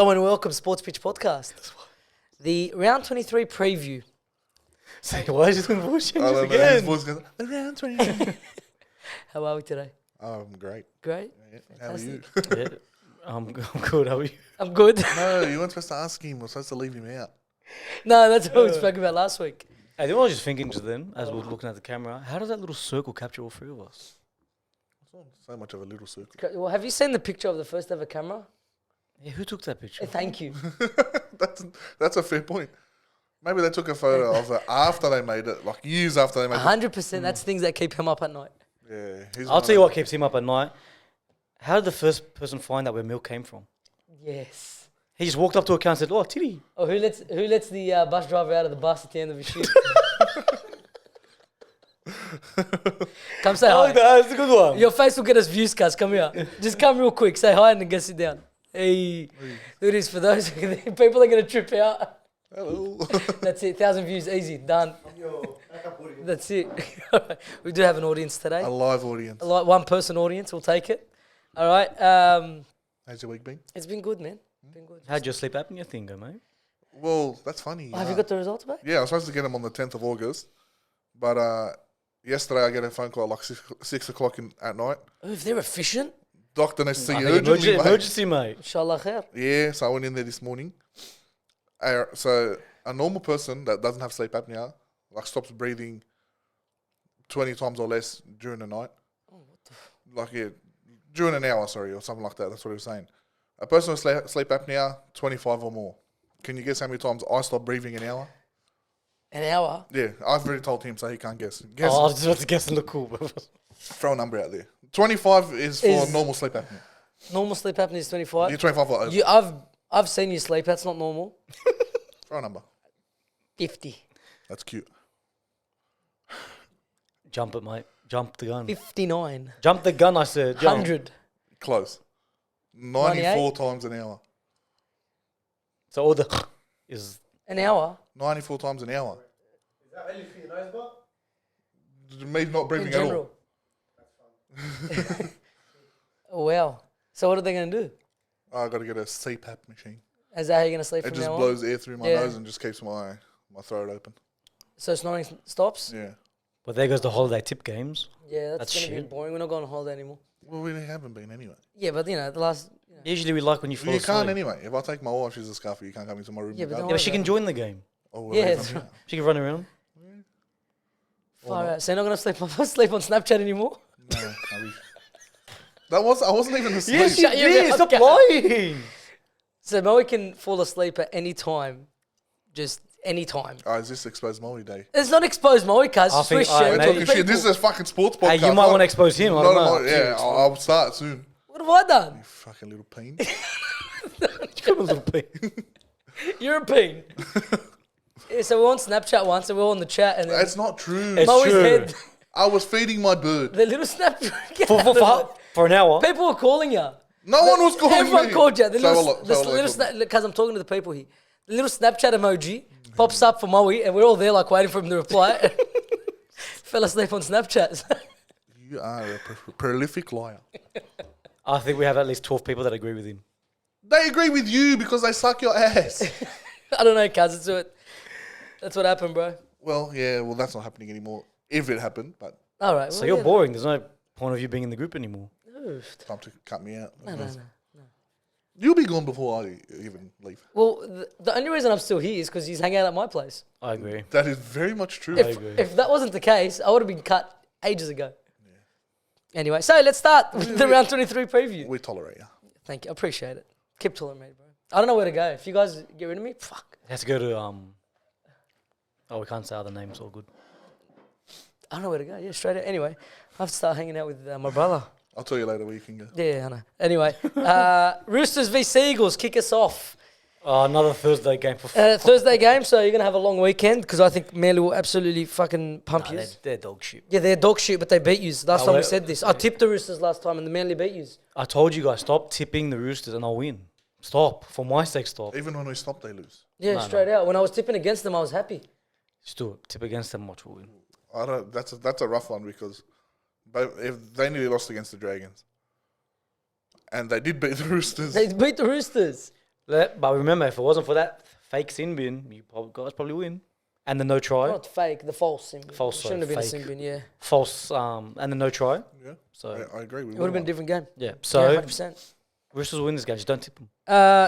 Hello and welcome, Sports Pitch Podcast. The round 23 preview. Say, why is this voice changes I don't know, again? his voice goes, around 20. How are we today? I'm great. Great? Yeah. How are you? Yeah, I'm good. How are you? I'm good. No, you weren't supposed to ask him. We're supposed to leave him out. No, that's what we spoke about last week. I think I was just thinking just then, as we were looking at the camera, how does that little circle capture all three of us? It's not so much of a little circle. Well, have you seen the picture of the first ever camera? Yeah, who took that picture? Thank you. That's a fair point. Maybe they took a photo of it after they made it, like years after they made it. 100%. That's things that keep him up at night. Yeah, I'll tell you what keeps him up at night. How did the first person find out where milk came from? Yes. He just walked up to a car and said, "Oh, titty." Oh, who lets the bus driver out of the bus at the end of his shift? Come say hi. That's a good one. Your face will get us views, cuz. Come here. Just come real quick. Say hi and then get sit down. Hey. Look at this. For those people are going to trip out. Hello. That's it. 1,000 views. Easy. Done. That's it. We do have an audience today. A live audience. A one person audience. We'll take it. All right. How's your week been? It's been good, man. Been good. How'd your sleep apnea thing go, mate? Well, that's funny. Oh, have you got the results back? Yeah, I was supposed to get them on the 10th of August. But yesterday I get a phone call at like 6 o'clock at night. Oh, if they're efficient, Doctor needs to see I you think urgently, mate. emergency, mate. inshallah khair. Yeah, so I went in there this morning. So a normal person that doesn't have sleep apnea, like stops breathing 20 times or less during the night. Oh, what the Like, yeah, during an hour, sorry, or something like that. That's what he was saying. A person with sleep apnea, 25 or more. Can you guess how many times I stop breathing an hour? An hour? Yeah, I've already told him, so he can't guess. Oh, I was just about to guess and look cool. Throw a number out there. 25 is for normal sleep apnea. Normal sleep apnea is 25. You're 25 or over. I've seen you sleep. That's not normal. Throw a number. 50. That's cute. Jump it, mate. Jump the gun. 59. Jump the gun, I said. Jump. 100. Close. 94 98? times an hour. So all the is... An hour? 94 times an hour. Is that only for your nose bar? It means not In breathing at all. general. Oh, wow. So what are they going to do? I got to get a CPAP machine. Is that how you're going to sleep It from just now on? blows air through my Yeah. nose and just keeps my throat open. So snoring stops? Yeah. But there goes the holiday tip games. Yeah, That's that's going to be shit. boring. We're not going on holiday anymore. Well, we haven't been anyway. Yeah, but the last... Usually we like when you fall You asleep. can't anyway. If I take my wife, she's a scuffer. You can't come into my room. Yeah, but and don't Yeah, but she can join the game. we'll Yeah, leave it's them here. She can run around. Far out. So you're not going to sleep on Snapchat anymore? No, I wish. I wasn't even asleep. Yes, Shut your you did. mouth, Stop Gav. lying. So Moe can fall asleep at any time. Just any time. Oh, is this exposed Maui day? It's not exposed Moe, cuz. I It's think for I- sharing We're maybe- with talking shit. people. This is a fucking sports podcast. Hey, you might want to expose him. I don't know. Yeah, I'll start soon. What have I done? You fucking little peen. Come a little bit. European. Yeah, so we're on Snapchat once and we're all in the chat and then That's not true. It's Moe's true. head, I was feeding my bird. the little Snapchat. Get For, out for, of it. for an hour. People were calling you. No one was calling Everyone me. called you. The Say little, hello- the say hello little to me. because I'm talking to the people here. The little Snapchat emoji pops up for Moe and we're all there like waiting for him to reply. Fell asleep on Snapchat. You are a prolific liar. I think we have at least 12 people that agree with him. They agree with you because they suck your ass. I don't know, cuz. That's what happened, bro. Well, yeah, well, that's not happening anymore. If it happened, but All right. So well, you're yeah. boring. There's no point of you being in the group anymore. time to cut me out. No. You'll be gone before I even leave. Well, the only reason I'm still here is because he's hanging out at my place. I agree. That is very much true. I agree. If that wasn't the case, I would have been cut ages ago. Anyway, so let's start with the round 23 preview. We tolerate you. Thank you. I appreciate it. Keep tolerating me, bro. I don't know where to go. If you guys get rid of me, fuck. It has to go to Oh, we can't say other names. All good. I don't know where to go. Yeah, straight out. Anyway, I have to start hanging out with my brother. I'll tell you later where you can go. Yeah, I know. Anyway, Roosters v Seagulls kick us off. Oh, another Thursday game for. Thursday game, so you're going to have a long weekend because I think Manly will absolutely fucking pump Nah, you. they're dog shit. Yeah, they're dog shit, but they beat you. Last time we well- said this. I tipped the Roosters last time and the Manly beat you. I told you guys, stop tipping the Roosters and I'll win. Stop. For my sake, stop. Even when we stop, they lose. Yeah, No, straight out. When I was tipping against them, I was happy. Just do it. Tip against them, watch we'll win. I don't. That's a rough one because, if they nearly lost against the Dragons, and they did beat the Roosters. They beat the Roosters. But remember, if it wasn't for that fake sin bin, you guys probably win. And the no try. Not fake, the false sin bin. False, It shouldn't have been a fake. sin bin, yeah. False, and the no try. Yeah, So, I agree. We It would have been a different game. yeah. So, So, 100%. Roosters will win this game. Just don't tip them.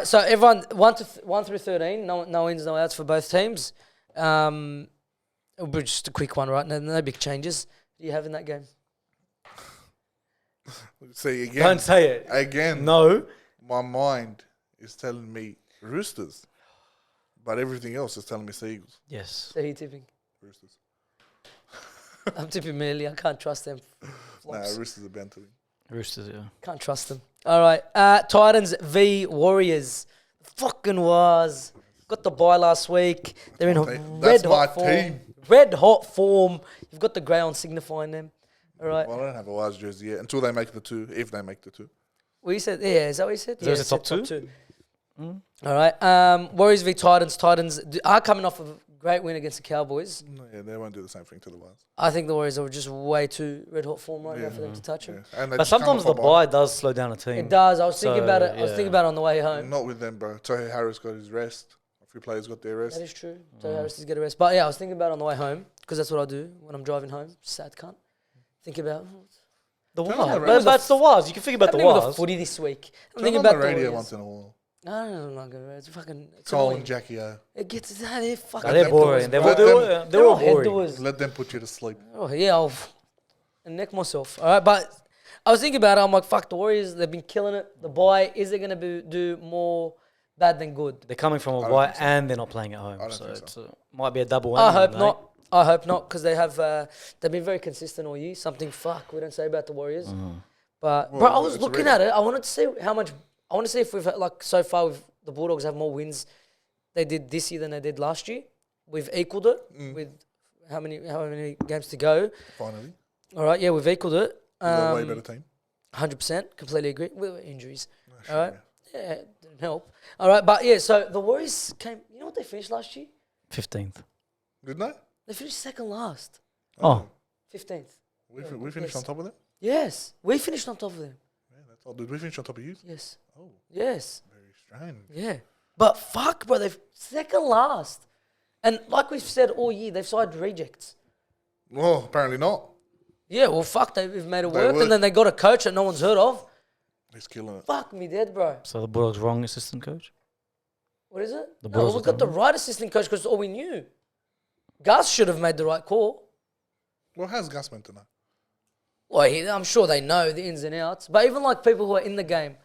So everyone, 1 through 13, no ins, no outs for both teams. It'll be just a quick one, right? No big changes. What do you have in that game? See again. Don't say it. Again. No. My mind is telling me Roosters, but everything else is telling me Seagulls. Yes. So who you tipping? Roosters. I'm tipping Manly. I can't trust them. Nah, Roosters are bound to win. Roosters, yeah. Can't trust them. All right. Titans v Warriors. Fucking was. Got the bye last week. They're in a That's red my hot form. team. Red hot form. You've got the grey on signifying them. All right. Well, I don't have a Wise jersey yet until they make the two, if they make the two. Well, you said, yeah, is that what you said? Is that Yeah, the top said two? All right. Warriors v Titans. Titans are coming off of a great win against the Cowboys. No, yeah, they won't do the same thing to the Wise. I think the Warriors are just way too red hot form right now for them to touch them. Yeah. And they But just come sometimes off the a bye. bye does slow down a team. It does. I was thinking So, about it. I was yeah. thinking about it on the way home. Not with them, bro. Tohy Harris got his rest. A few players got their rest. That is true. So Harris is get a rest. But yeah, I was thinking about it on the way home because that's what I do when I'm driving home. Sad cunt. Think about The Turn on the Waz. radio. But that's the Waz. You can think about the happening with the Waz. footy this week. I'm Turn thinking on the about the radio Warriors. once in a while. No, not good. It's fucking. It's Colin, annoying. Jackie O. It gets they're fucking. They're head boring. doers, They're bro. all, they're all head boring. doers. Let them put you to sleep. Oh yeah, I'll neck myself. All right, but I was thinking about it. I'm like, fuck the Warriors. They've been killing it. The bye is it gonna do more bad than good? They're coming from a don't bye think so. and they're not playing at I home. don't So think it's might be a double whammy. I hope mate. not. I hope not because they have they've been very consistent all year. Something we don't say about the Warriors. But Well, bro, I was it's looking real. at it. I wanted to see how much. I want to see if we've like so far the Bulldogs have more wins they did this year than they did last year. We've equaled it with how many games to go. Finally. All right, yeah, we've equaled it. They're a way better team. 100%, completely agree. With injuries, Sure, all right. yeah. Yeah, it didn't help. All right, but yeah, so the Warriors came. You know what they finished last year? 15th. Didn't they? They finished second last, Oh. 15th. We finished yes. on top of them? Yes, we finished on top of them. Yeah, that's all. Did we finish on top of you? Yes, Oh, yes, very strange. yeah. But fuck, bro, they've second last, and like we've said all year, they've signed rejects. Well, apparently not. Yeah, well, fuck, they've made it They work, would. and then they got a coach that no one's heard of. He's killing it. Fuck me dead, bro. So the Bulldogs wrong assistant coach? What is it? The No, Bulldogs we are got the done. right assistant coach because all we knew. Gus should have made the right call. Well, how's Gus meant to know? Well, I'm sure they know the ins and outs. But even like people who are in the game,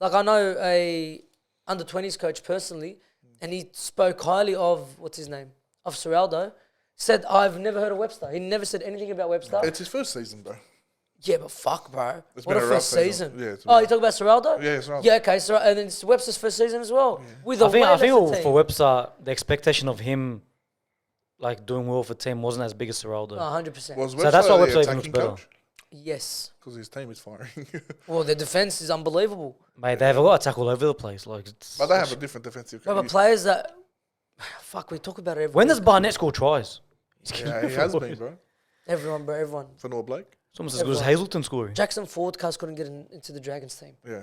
like I know a under-20s coach personally, and he spoke highly of, what's his name? Of Seraldo. Said, I've never heard of Webster. He never said anything about Webster. It's his first season, bro. Yeah, but fuck, bro. It's What been a a rough first season. season. Yeah, it's Oh, rough. you talking about Seraldo? Yeah, Seraldo. Yeah, okay. And then it's Webster's first season as well. With a I think way lesser for team. Webster, the expectation of him like doing well for the team wasn't as big as Seraldo. 100%. Was So that's why the Webster even looks attacking better. coach? Yes. Because his team is firing. Well, their defense is unbelievable. Mate, they've got to tackle all over the place. Like, but they have a different defensive No, coach. but players that... Fuck, we talk about it every when week. does Barnett score tries? Yeah, he has been, bro. Everyone, bro, everyone. For Noah Blake. It's almost as good as Everyone. Hazleton scoring. Jackson Ford couldn't get into the Dragons team. Yeah,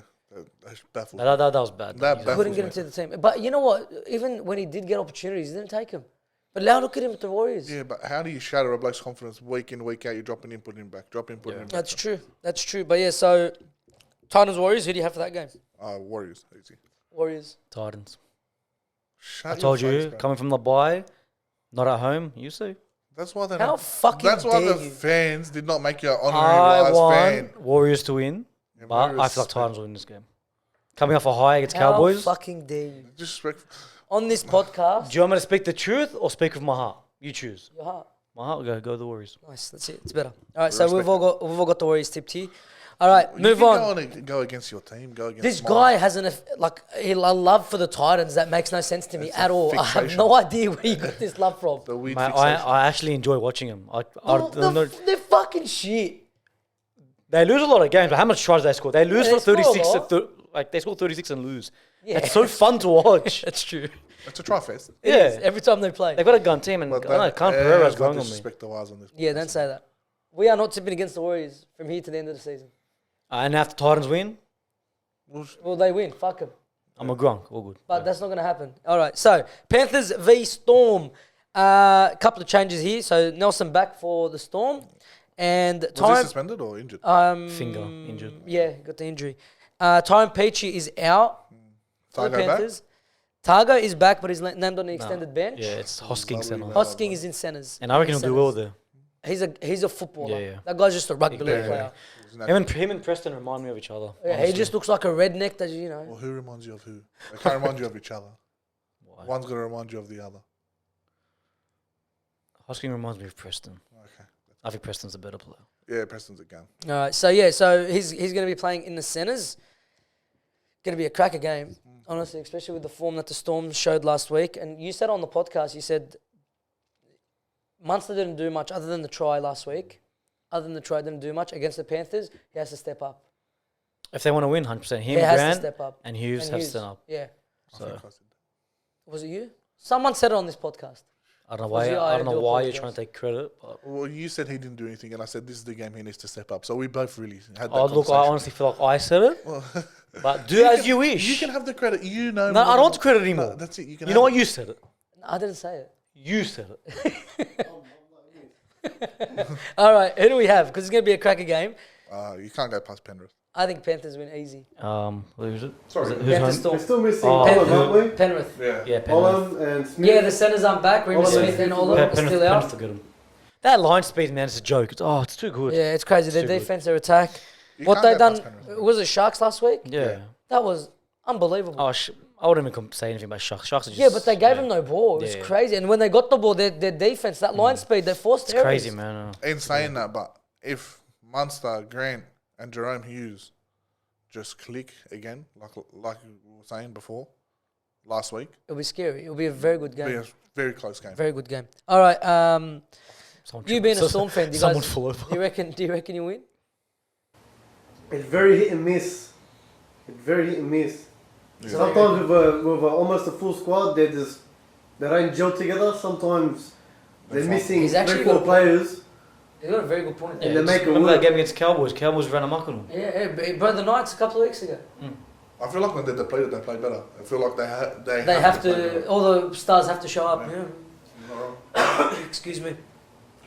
that's baffled. That was bad. That He's- baffles Couldn't get me. into the team. But you know what? Even when he did get opportunities, he didn't take them. But now look at him at the Warriors. Yeah, but how do you shatter a bloke's confidence week in, week out? You're dropping in, putting him back. Drop in, putting him back. That's true. That's true. But yeah, so Titans Warriors, who do you have for that game? Warriors, easy. Warriors. Titans. Shut I told your you, face, bro. coming from the bye, not at home, you see. That's why they're How not. fucking That's why dare the you. fans did not make you an I honorary want Wise fan. Warriors to win, Yeah, but I Warriors feel like is Titans will win this game. Coming off a high against How Cowboys. fucking dare you? Disrespectful. On this podcast, Do you want me to speak the truth or speak with my heart? You choose. your heart. My heart will go the Warriors. Nice. That's it. It's better. All right. So Respect we've all got the Warriors tipped here. All right. Move you on. can go against your team. Go against This mine. guy has a love for the Titans that makes no sense to me It's at a all. I have fixation. no idea where you got this love from. The weird Mate, fixation. I actually enjoy watching them. They're fucking shit. They lose a lot of games, but how much tries they score? They lose Yeah, for they score a 36. lot. Like they score 36 and lose. Yeah. It's so fun to watch. That's true. It's a try fest. It Yeah. is, every time they play. They've got a gun team, and I But don't know, Khan Pereira's growing on me. disrespect the Wise on this. Yeah, don't say that. We are not tipping against the Warriors from here to the end of the season. And after Titans win, Well, Well, they win. Fuck them. I'm a grunk. All good. But that's not going to happen. All right. So Panthers v Storm. A couple of changes here. So Nelson back for the Storm, and Was he time. suspended or injured? Finger injured. Yeah, got the injury. Time Peachy is out for the Targo back? Panthers. Targo is back, but he's named on the extended bench. Yeah, it's Hosking Lovely center. man. Hosking is in centres. And I reckon he'll do well there. He's a footballer. Yeah, yeah. That guy's just a rugby league Yeah. player. Him and Preston remind me of each other. Yeah, he honestly. just looks like a redneck that you know. Well, who reminds you of who? They can't remind you of each other. Why? One's going to remind you of the other. Hosking reminds me of Preston. Okay. I think Preston's a better player. Yeah, Preston's a gun. All right, so yeah, so he's going to be playing in the centres. Going to be a cracker game, honestly, especially with the form that the Storm showed last week. And you said on the podcast, you said Munster didn't do much other than the try last week. Other than the try, didn't do much against the Panthers. He has to step up. If they want to win, 100%. He Him, has to Grant, step up. and Hughes have to step up. Yeah. I So think I said Was it you? Someone said it on this podcast. I don't know Was why. you- I don't I know do why you're apologise. trying to take credit. But Well, you said he didn't do anything, and I said this is the game he needs to step up. So we both really had that oh, look, I conversation. honestly feel like I said it. Well, But do as you wish. You can have the credit. You know. No, more I don't want than- the credit anymore. No, that's it. You can. You know have what? You said it. I didn't say it. You said it. All right, who do we have? Because it's going to be a cracker game. You can't go past Penrith. I think Panthers win easy. Who's it? Sorry. Who's Panthers home? Storm. We're still missing Oh, Holland, who- aren't we? Penrith. Yeah. Yeah, Penrith. Holland and Smith. Yeah, the centres aren't back. Remus Holland. Smith and all of them are Penrith, still Penrith out. to get 'em. That line speed, man, it's a joke. It's too good. Yeah, it's crazy. Their Too good. defense, their attack. You What can't they go done, past Penrith. was it Sharks last week? Yeah. That was unbelievable. Oh, I wouldn't even say anything about Sharks. Sharks are just. Yeah, but they gave him no ball. It was Yeah. crazy. And when they got the ball, their defense, that line speed, they forced It's errors. crazy, man. In saying that, but if Munster, Grant, and Jerome Hughes just click again, like we were saying before, last week, It'll be scary. It'll be a very good it'll be game. a very close game. Very good game. All right. Someone You tripped- being a Storm fan, do you someone guys, fall over. do you reckon you win? It's very hit and miss. It's very hit and miss. Yeah. Sometimes with almost a full squad, they don't gel together. Sometimes they're That's missing He's actually 3-4 got- players. You got a very good point. And they just make it remember work. that game against Cowboys? Cowboys ran amok on them. Yeah, bro, the Knights a couple of weeks ago. I feel like when they play it, they play better. I feel like they They have play to, better. all the stars have to show up. Yeah. Yeah. You're not wrong. Excuse me.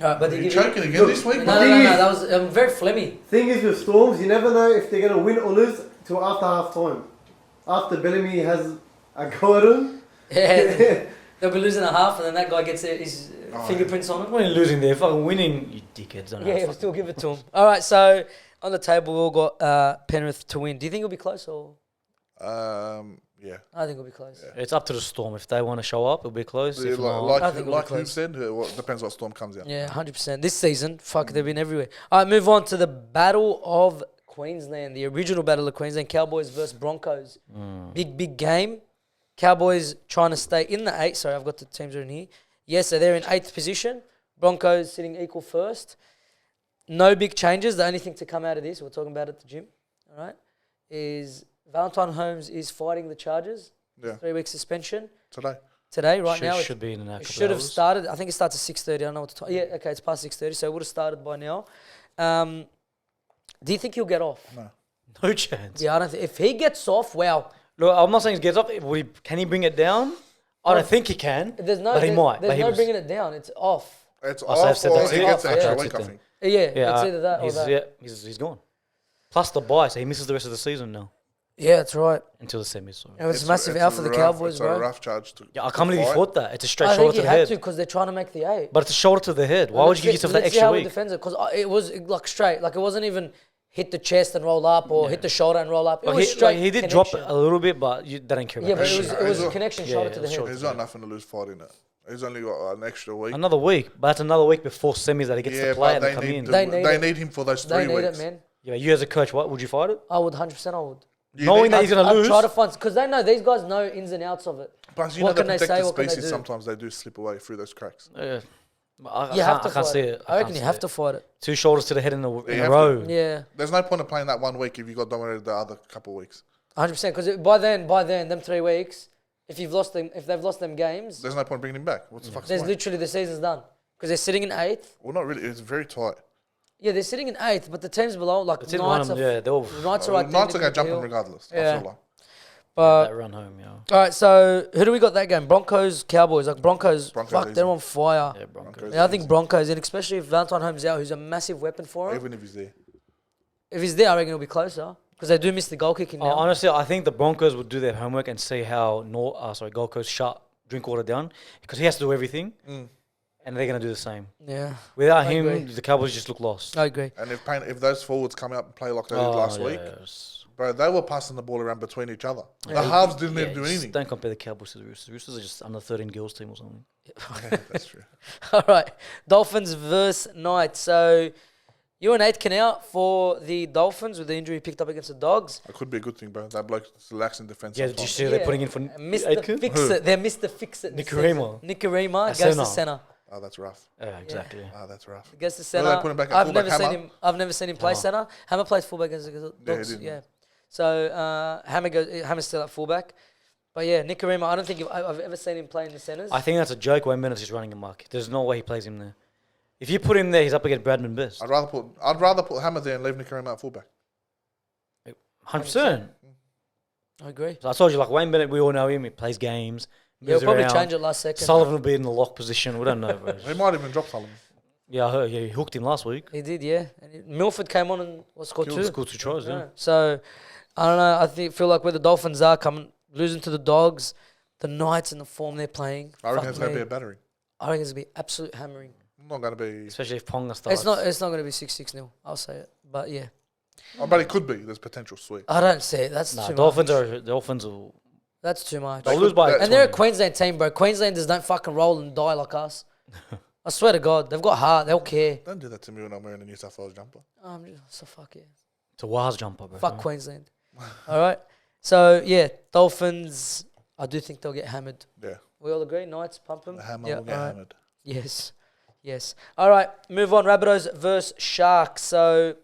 All right, but they Are you give you. choking again Look, this week? No, bro? no, thing no, no. is- That was very phlegmy. Thing is with Storms, you never know if they're going to win or lose till after half time. After Bellamy has a go at him. Yeah, they'll be losing a half, and then that guy gets his Oh, fingerprints on it. When you're losing there, fucking winning, you dickheads. Don't know. Yeah, we'll still give it to him. All right, so on the table, we all got Penrith to win. Do you think it'll be close, or Yeah. I think it'll be close? Yeah. It's up to the Storm. If they want to show up, it'll be close. Yeah, If not, like I think it'll be like close. Hugh said, it depends what storm comes out. Yeah, 100%. This season, fuck, they've been everywhere. All right, move on to the Battle of Queensland, the original Battle of Queensland, Cowboys versus Broncos. Big game. Cowboys trying to stay in the 8. Sorry, I've got the teams are in here. Yes, so they're in 8th position. Broncos sitting equal first. No big changes. The only thing to come out of this, we're talking about at the gym, all right, is Valentine Holmes is fighting the charges. Yeah. 3-week suspension Today. right should, now. should be in an It couple should have hours. started. I think it starts at 6:30. I don't know what the time. Yeah, okay, it's past 6:30, so it would have started by now. Do you think he'll get off? No chance. Yeah, I don't think. If he gets off, wow. Look, I'm not saying he gets up. Can he bring it down? I don't think he can. There's no. But he there- might. There's But he no was- bringing it down. It's off. It's Oh, so I've off said or that's he it. gets Off, an extra yeah. week, I That's it think. Yeah, it's either that or he's, that. yeah, he's gone. Plus the bye, so he misses the rest of the season now Yeah, that's right. until the semis. Sorry. It was massive out for the rough, Cowboys, it's bro. a rough charge to Yeah, I can't believe he fight. fought that. It's a straight I shoulder think to he the had head. to because they're trying to make the 8. But it's a shoulder to the head. Why would you give yourself that Let's see extra how he week? defends it, because it was like straight. Like it wasn't even hit the chest and roll up or hit the shoulder and roll up. It Like, was straight. he did drop it connection. a little bit, but they didn't care Yeah, about but that. it was He's a got- connection Yeah, shoulder yeah, to the it's head. He's got nothing to lose fighting it. He's only got an extra week. Another week, but that's another week before semis that he gets to play and they come in. They need they it. need him for those They 3 need weeks. it, man. Yeah, you as a coach, what would you fight it? I would 100%. I would. You Knowing need- that he's gonna I'd lose. try to find, because they know these guys know ins and outs of it. Plus, you What know can the they say, protected what can they species, do? sometimes they do slip away through those cracks. Yeah. You have to I can't fight see it. it. I reckon can't you see have it. to fight it. 2 shoulders to the head in a have row. Yeah, There's no point of playing that 1 week if you got dominated the other couple of weeks. 100%. Because by then, them 3 weeks, if they've lost them games, There's no point bringing him back. What's the fuck's there's point? literally the season's done. Because they're sitting in 8th. Well, not really. It's very tight. Yeah, they're sitting in 8th, but the teams below, like It's in one Knights, of them, yeah, they're all. Knights are right there. Knights are going to nipping jump the him heel. regardless. Yeah. I feel like. But that run home, yeah. all right, so who do we got that game? Broncos, Cowboys. Like Broncos, fuck, easy. they're on fire. Yeah, Broncos. Broncos. Yeah, I think Broncos, and especially if Valentine Holmes out, who's a massive weapon for him. Even if he's there. If he's there, I reckon it'll be closer because they do miss the goal kicking now. Honestly, I think the Broncos would do their homework and see how Gold Coast shut Drinkwater down because he has to do everything, and they're gonna do the same. Yeah, Without I him, agree. the Cowboys just look lost. I agree. And if those forwards come out and play like they did last week, bro, they were passing the ball around between each other. The halves didn't even do anything. Don't compare the Cowboys to the Roosters. The Roosters are just under 13 girls team or something. Yeah, that's true. All right, Dolphins versus Knights. So you and Aitken out for the Dolphins with the injury he picked up against the Dogs. It could be a good thing, bro. That bloke's lax in defense. Yeah, did you see they're putting in for Mr. Aitken? Fix-It. They're Mr. Fix-It. Nicarima. Nicarima At goes to centre. centre. Oh, that's rough. Yeah, exactly. Oh, that's rough. Goes to Well, centre. they put him back at I've fullback, never seen Hammer. him. I've never seen him play Hammer. centre. Hammer plays fullback against the Yeah, Dogs. he did. Yeah. So Hammer's still at fullback. But yeah, Nicarima, I don't think I've ever seen him play in the centres. I think that's a joke when Menace is running a muck. There's no way he plays him there. If you put him there, he's up against Bradman Best. I'd rather put Hammer there and leave Nicarima at fullback. 100%. I agree. So I told you, like Wayne Bennett, we all know him. He plays games. Yeah, moves we'll probably around. change it last second. Sullivan will be in the lock position. We don't know, bro. He might even drop Sullivan. Yeah, I heard. Yeah, he hooked him last week. He did, yeah. And Milford came on and scored two. Scored 2 tries, yeah. So I don't know. Feel like where the Dolphins are coming, losing to the Dogs, the Knights and the form they're playing. I reckon fuck it's going to me. be a battery. I reckon it's gonna be absolute hammering. Not going to be. Especially if Ponga starts. It's not gonna be 6-6-0. I'll say it. But yeah, Oh, but it could be. There's potential. Sweet. I don't see it. That's too Dolphins much. will. That's too much. They'll lose by. And they're a 20. Queensland team, bro. Queenslanders don't fucking roll and die like us. I swear to God, they've got heart. They'll care. Don't do that to me when I'm wearing a New South Wales jumper. So fuck yeah. It's a Waz jumper, bro. Fuck Queensland. All right. So yeah, Dolphins. I do think they'll get hammered. Yeah. We all agree. Knights pump them. The hammer Yeah, will get all right. hammered. Yes. All right. Move on. Rabbitohs versus Sharks. So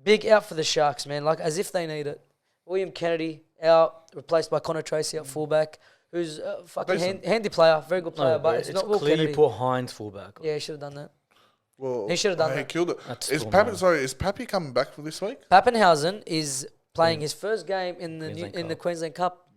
big out for the Sharks, man. Like as if they need it. William Kennedy out, replaced by Connor Tracy at fullback, who's a fucking Decent. handy player, very good player, No, but bro, it's not Will clear Kennedy. you put Hines fullback. Yeah, he should have done that. Well, He should have done He that. killed it. That's Is still Pappy? not- Sorry, is Pappy coming back for this week? Pappenhausen is playing his first game in the Queensland Cup. Queensland Cup.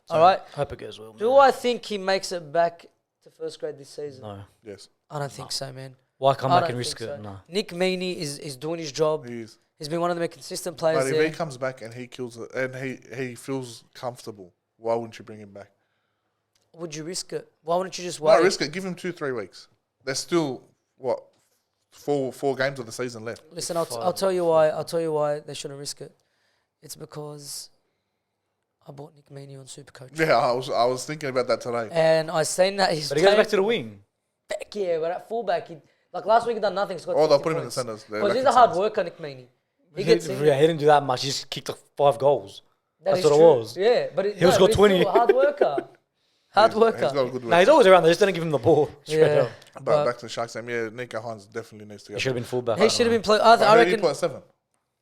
All right. Hope it goes well. Do man. I think he makes it back to first grade this season? No. Yes, I don't think so, man. Why come I back don't and risk think it? so. No. Nick Meaney is doing his job. he is. He's been one of the more consistent players But if there. he comes back and he kills it and he feels comfortable, why wouldn't you bring him back? Would you risk it? Why wouldn't you just Why wait? risk it? Give him 2-3 weeks. There's still what four games of the season left. Listen, I'll tell you why. I'll tell you why they shouldn't risk it. It's because I bought Nick Meaney on Supercoach. Yeah, I was thinking about that today. And I seen that he's But he goes back to the wing. back, yeah, but at fullback, like last week he done nothing. Or they'll put him in the centres. Because he's a hard worker, Nick Meaney. He gets in. Yeah, he didn't do that much. He just kicked like 5 goals. That That's is what it true. was. Yeah, but He was got but he's 20. still a hard worker. Hard He's worker. got a good No, work. he's always around. They just don't give him the ball. Straight Yeah. up. But back to the Sharks game, yeah, Nico Hines definitely needs to go. He should have been fullback. He should have been playing. But I who did he reckon. put at 7?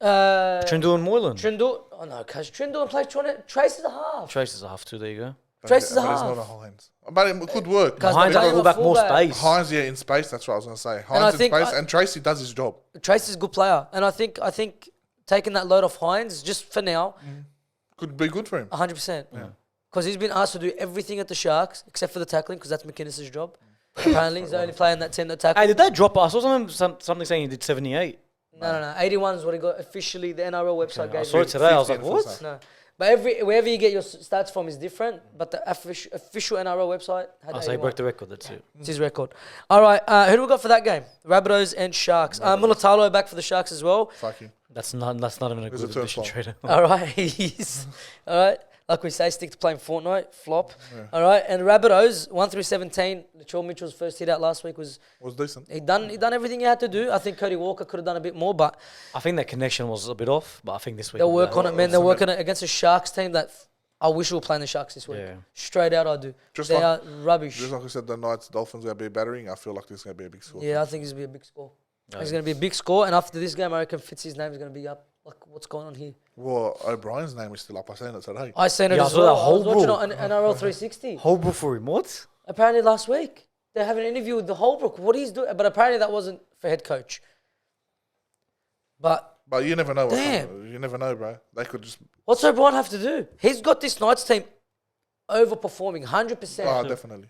Trindle and Moylan. Trindle. Oh no, because Trindle plays Trace is a half. Trace is a half too. There you go. Trace is a But he's half. not a Hines. But it could work. Guys, Hines but has they fullback were more fullback. space. Hines, yeah, in space. That's what I was going to say. I Hines in think space, and Tracy does his job. Trace is a good player, and I think taking that load off Hines just for now, Could be good for him. 100%. Because he's been asked to do everything at the Sharks except for the tackling, because that's McInnes' job. Apparently, he's the only player in that team that tackles. Hey, did that drop? I saw something saying he did 78. No. 81 is what he got officially. The NRL website I gave saw him. it today. I was like, 50 what? No, but wherever you get your stats from is different. But the official NRL website had I say 81. broke the record. That's it. It's his record. All right, who do we got for that game? Rabbitohs and Sharks. Mulatalo back for the Sharks as well. Fuck him. That's not even a He's good a turf addition flop. trader. All right, all right. Like we say, stick to playing Fortnite. Flop. All right, and Rabbitohs 1 through 17. Latrell Mitchell's first hit out last week was decent. he done everything he had to do. I think Cody Walker could have done a bit more, but I think that connection was a bit off, but I think this week they'll will be work on better. it, man. They're working it against a Sharks team that I wish we were playing the Sharks this week. Yeah. Straight out, I do. Just They like- are rubbish. Just like I said, the Knights Dolphins are going to be battering. I feel like this is going to be a big score. Yeah, I think it's going to be a big score. Yeah. It's going to be a big score, and after this game, I reckon Fitz's name is going to be up. Like, what's going on here? Well, O'Brien's name is still up. I seen it today. I seen it Yeah, I as saw well. that I was watching it Holbrook. on NRL 360. Holbrook for him, what? Apparently last week. They're having an interview with the Holbrook. What he's doing. But apparently that wasn't for head coach. But But you never know. Damn. You never know, bro. They could just. What's O'Brien have to do? He's got this Knights team overperforming 100%. Oh, definitely.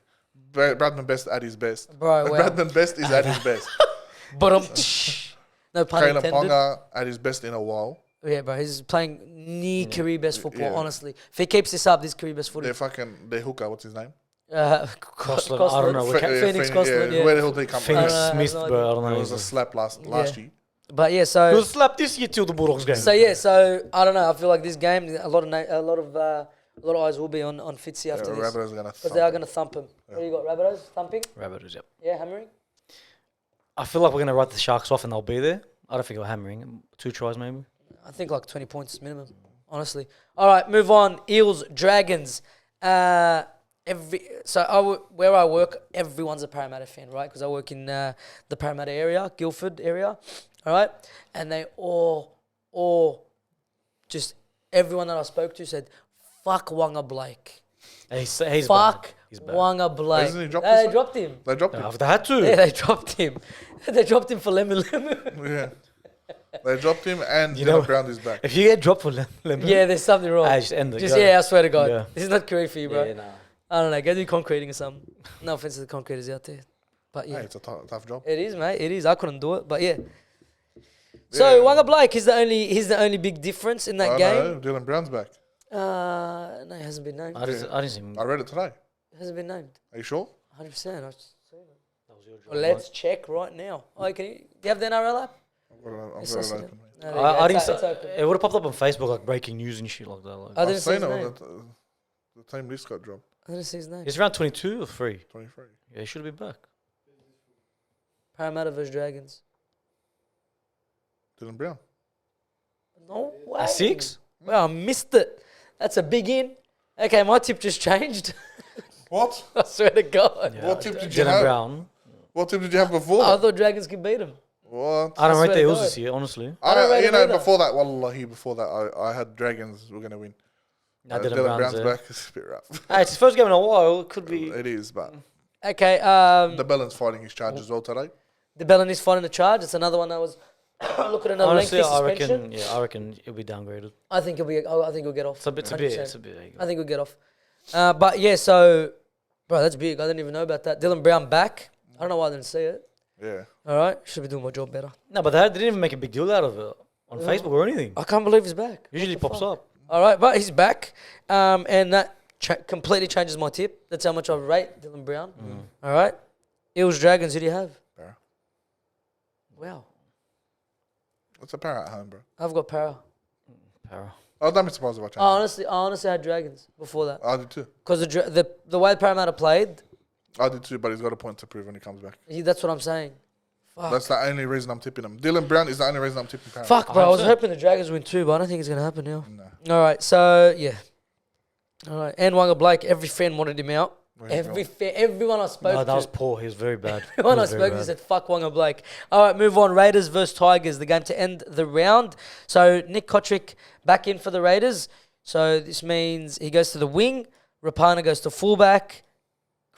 Bradman Best at his best. Bro, wow. Bradman Best is at his best. But no pun Kayla intended. Ponga at his best in a while. Yeah, bro, he's playing near career best football. Yeah. Honestly, if he keeps this up, this career best Their football. their hooker, what's his name? Crossland, I don't know. We can't- Phoenix Crossland, yeah. Where the hell did he come from? Phoenix I have Smith, no bro. I don't know. It was a slap last year. But yeah, He so was slapped this year till the Bulldogs game. so I don't know. I feel like this game, a lot of eyes will be on Fitzy after this Rabbitohs are gonna because they are going to thump him. What do you got? Rabbitohs thumping? Rabbitohs, yep. Yeah, hammering. I feel like we're going to write the Sharks off and they'll be there. I don't think we're hammering. 2 tries maybe. I think like 20 points minimum. Honestly. All right, move on. Eels, Dragons. Where I work, everyone's a Parramatta fan, right? Because I work in the Parramatta area, Guildford area, all right? And they all just everyone that I spoke to said, "Fuck Wanga Blake, He's fuck bad. He's bad. Wanga Blake." Hasn't he dropped They this one? dropped him. They dropped him. They had to. Yeah, they dropped him. They dropped him for lemon. Yeah. They dropped him and You Dylan know- Brown is back. If you get dropped for lemon, Yeah, there's something wrong. just end it. Just go. I swear to God, Yeah. this is not career for you, bro. Yeah, nah. I don't know. Go do concreting or something. No offense to the concreters out there, but yeah. Hey, it's a tough job. It is, mate. It is. I couldn't do it, but yeah. So Wanga Blake is he's the only big difference in that Oh, game. no, Dylan Brown's back. No, he hasn't been named. I didn't see him. I read it today. Hasn't been named. Are you sure? 100%. I've seen it. That was your job, Well, let's check right now. Oh, do you have the NRL app? I've got it Yes, open. I see it. mate. No, there you go. I didn't. It's open. It would have popped up on Facebook like breaking news and shit like that. Like. I I've didn't see seen his it. name. The team list got dropped. I didn't see his name. It's around 22 or 3. 23. Yeah, he should have been back. Parramatta versus Dragons. Dylan Brown. No way. At 6? Well, I missed it. That's a big in. Okay, my tip just changed. What? I swear to God. Yeah. What tip did you Dylan have? Brown. What tip did you have before? I thought Dragons could beat him. What? I don't I rate swear the to Eels God. this year, honestly. I don't rate You him know, either. before that, wallahi, before that, I had Dragons were going to win. Now Dylan Brown's there. back. It's a bit rough. Hey, it's his first game in a while. It could be. It is, but Okay, the Bellon's fighting his charge as well today. the Bellin is fighting the charge. It's another one that was look at another Honestly, lengthy I suspension. reckon it'll be downgraded. I think he'll get off. It's a bit. 100%. There you go. I think he'll get off. But yeah, so bro, that's big. I didn't even know about that. Dylan Brown back. I don't know why I didn't see it. Yeah. All right, should be doing my job better. No, but they didn't even make a big deal out of it on Facebook or anything. I can't believe he's back. Usually What the pops fuck? up. All right, but he's back, and that completely changes my tip. That's how much I rate Dylan Brown. All right, Eels Dragons. Who do you have? Para. Wow, What's a para at home, bro? I've got Para. Para. Oh, don't be surprised if I change. I honestly had Dragons before that I did too. because the way Parramatta played. I did too, but he's got a point to prove when he comes back. That's what I'm saying. Fuck. That's the only reason I'm tipping him. Dylan Brown is the only reason I'm tipping Para. Fuck, bro. I was 100%. hoping the Dragons win too, but I don't think it's gonna happen now. No. All right, so yeah. All right, and Wanga Blake. Every fan wanted him out. Where's he Everyone I spoke No, to. that was poor. He was very bad. Everyone He I was very spoke to bad. said, fuck Wanga Blake. All right, move on. Raiders versus Tigers, the game to end the round. So Nick Kotrick back in for the Raiders. So this means he goes to the wing. Rapana goes to fullback.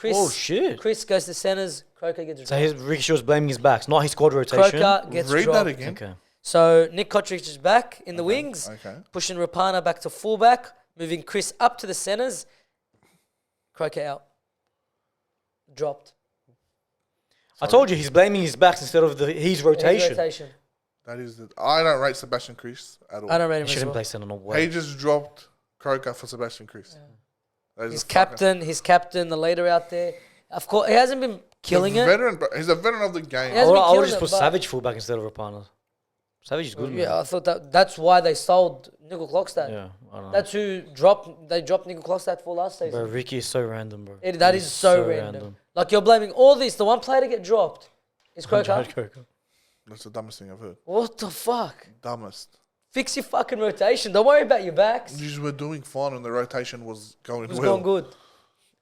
Oh, shit. Chris goes to centres. Croker gets So dropped. Ricky Shaw was blaming his backs, not his squad rotation. Croker gets Read dropped. that again. Okay. So Nick Kotrick is back in the wings, Okay. pushing Rapana back to fullback, moving Chris up to the centres. Croker out. Dropped. I told you he's blaming his backs instead of his His rotation. rotation. That is the. I don't rate Sebastian Chris at all. I don't rate He him as shouldn't well. play centre, no way. He just dropped Croker for Sebastian Chris. That is His a fucking- captain, the leader out there. Of course, he hasn't been killing He's a it. veteran, bro. He's a veteran of the game. Yeah. I hasn't been would killing just it, put but- Savage fullback instead of Rapana. Savage is good, Yeah, I man. thought that's why they sold Nickel Clockstad. Yeah, I don't know. That's who they dropped Nickel Clockstad for last season. Bro, Ricky is so random, bro. That He's is so random. Like you're blaming all this. The one player to get dropped is Croker. Jared Croker. That's the dumbest thing I've heard. What the fuck? Dumbest. Fix your fucking rotation. Don't worry about your backs. You were doing fine when the rotation was going It was well. going good.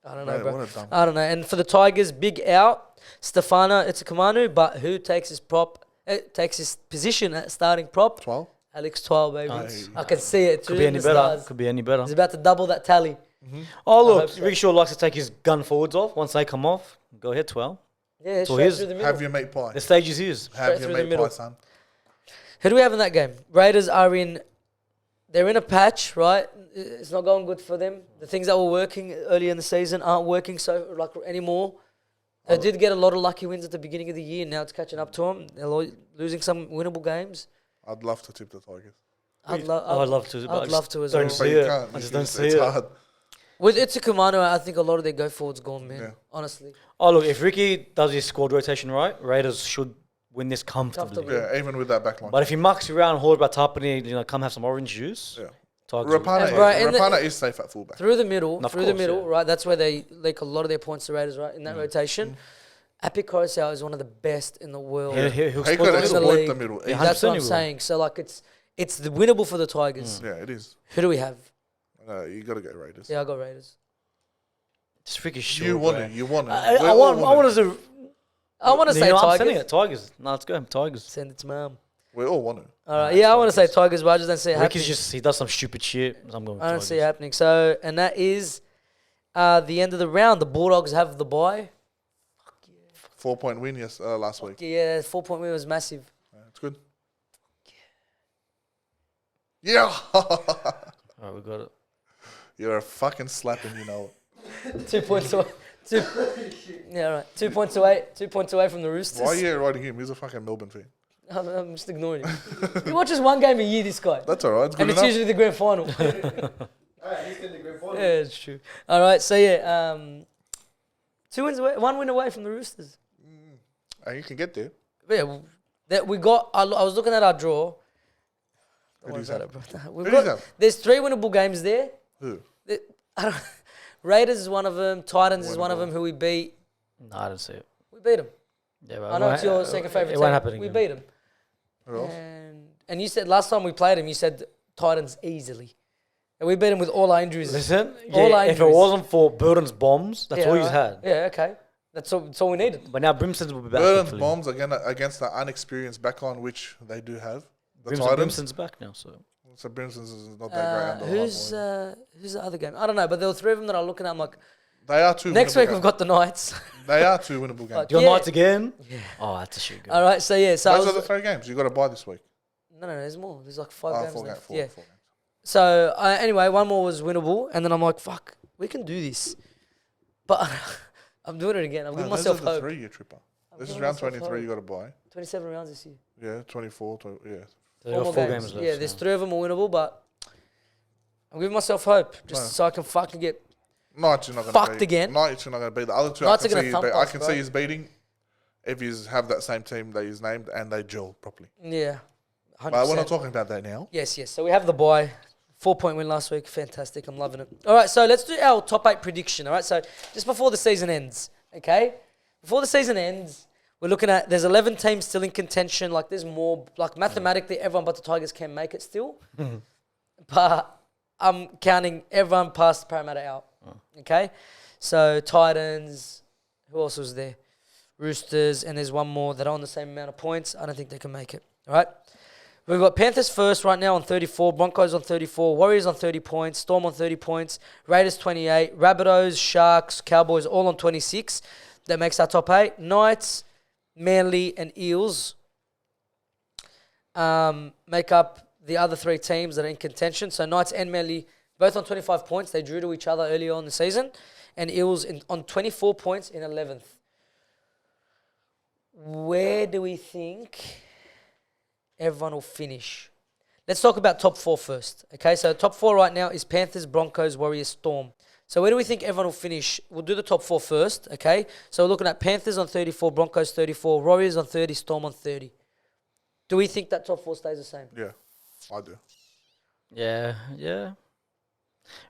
I don't know, Mate, bro. what a dumb. I don't know. And for the Tigers, big out. Stefano Itsikamanu, but who takes his takes his position at starting prop? 12? Alex 12, baby. Nice. I can see it. Could be any better. Could be any better. He's about to double that tally. Oh, hope look, so. Ricky Shaw likes to take his gun forwards off. Once they come off, go ahead, 12. Yeah, So straight here's- through the middle. Have your meat pie. The stage is his. Have straight your through the meat middle. pie, son. Who do we have in that game? Raiders are in. They're in a patch, right? It's not going good for them. The things that were working early in the season aren't working so like anymore. They did get a lot of lucky wins at the beginning of the year. Now it's catching up to them. They're losing some winnable games. I'd love to tip the Tigers. I'd love to. But I'd love to as don't well. see you it. can't. I just don't see It's it. hard. With Itsukumano, I think a lot of their go forward's gone, man. Yeah. Honestly, Oh look, if Ricky does his squad rotation right, Raiders should win this comfortably. Yeah, even with that back line. But if he mucks around, hold about Tapani, come have some orange juice. Yeah. Tigers will- Rapana, And bro, in the- Rapana is safe at fullback. through the middle, Of course, yeah. right? That's where they leak a lot of their points to Raiders, right? In that rotation. Api Coruscant is one of the best in the world. He'll He score could the middle. exploit league. the middle. Yeah, That's what 100% I'm he will. saying. So like it's the winnable for the Tigers. Yeah, it is. Who do we have? You got to go Raiders. Yeah, I got Raiders. It's freaking short. You want bro. it. You want it. I want us to. I want to say I'm sending Tigers. it. Tigers. No, let's go. Tigers. Send it to mom. We all want it. All right. Yeah, I want to say Tigers, but I just don't see it happening. Ricky's just he does some stupid shit. So I'm going with I don't Tigers. see it happening. So, and that is the end of the round. The Bulldogs have the bye. 4-point win last week. Yeah, 4-point win was massive. It's good. Yeah. Alright, we got it. You're a fucking slapping, you know. 2 points away. Yeah, all right. 2 points away. 2 points away from the Roosters. Why are you writing him? He's a fucking Melbourne fan. I'm just ignoring him. He watches one game a year, this guy. That's all right. It's good And it's enough. usually the grand final. He's getting the grand final. Yeah, it's true. All right, so yeah, 2 wins away, 1 win away from the Roosters. And you can get there. But yeah, that we got. I was looking at our draw. Who do you have? We've Who do you got, have? there's 3 winnable games there. Who? I don't, Raiders is one of them. Titans is one of Winnable. them who we beat. No, I don't see it. We beat them. Yeah, but I know it's your second favourite It team. won't happen We again. beat them. Who else? And you said last time we played them, you said Titans easily. And we beat them with all our injuries. Listen, All our if it injuries. wasn't for Burton's bombs, that's all he's right. had. Yeah, okay. That's all we needed. But now Brimson's will be back. Burton's hopefully. bombs again against the unexperienced backline, which they do have. The Brimson, Titans. Brimson's back now, so So Brimson's is not that great. Under Who's half who's the other game? I don't know, but there were 3 of them that I'm looking at. I'm like, They are two. next winnable week we've games. got the Knights. They are 2 winnable games. Like, your Yeah. Knights again. Yeah. Oh, that's a shit game. All right, so yeah, so I Those was, are the 3 games. You got to buy this week. no, there's more. There's like 5 games 4 left. games. Yeah. 4 games. So anyway, 1 more was winnable, and then I'm like, fuck, we can do this. But I'm doing it again. I'm giving No, myself those are the hope. 3 year tripper. This is giving round myself 23. hope. You got to buy. 27 rounds this year. Yeah, 24. Yeah. So they 4 got more 4 games. games left. Yeah, there's so. 3 of them are winnable, but I'm giving myself hope just No. so I can fucking get. Knights, you're not going Fucked to beat. again. Knights, you're not going to beat. The other 2, Knights I are can, gonna see, thump I us, can bro. see he's beating if you have that same team that he's named and they gel properly. Yeah. 100%. But we're not talking about that now. Yes. So we have the bye. 4-point win last week. Fantastic. I'm loving it. All right, so let's do our top 8 prediction. All right, so just before the season ends, okay? Before the season ends, we're looking at, there's 11 teams still in contention. Like, there's more, like, mathematically, everyone but the Tigers can make it still. But I'm counting everyone past Parramatta out, okay? So Titans, who else was there? Roosters, and there's one more that are on the same amount of points. I don't think they can make it, all right? We've got Panthers first right now on 34, Broncos on 34, Warriors on 30 points, Storm on 30 points, Raiders 28, Rabbitohs, Sharks, Cowboys all on 26. That makes our top 8. Knights, Manly and Eels make up the other 3 teams that are in contention. So Knights and Manly both on 25 points. They drew to each other earlier on the season. And Eels on 24 points in 11th. Where do we think everyone will finish? Let's talk about top 4 first. Okay, so top 4 right now is Panthers, Broncos, Warriors, Storm. So where do we think everyone will finish? We'll do the top 4 first, okay? So we're looking at Panthers on 34, Broncos 34, Warriors on 30, Storm on 30. Do we think that top 4 stays the same? Yeah, I do. Yeah.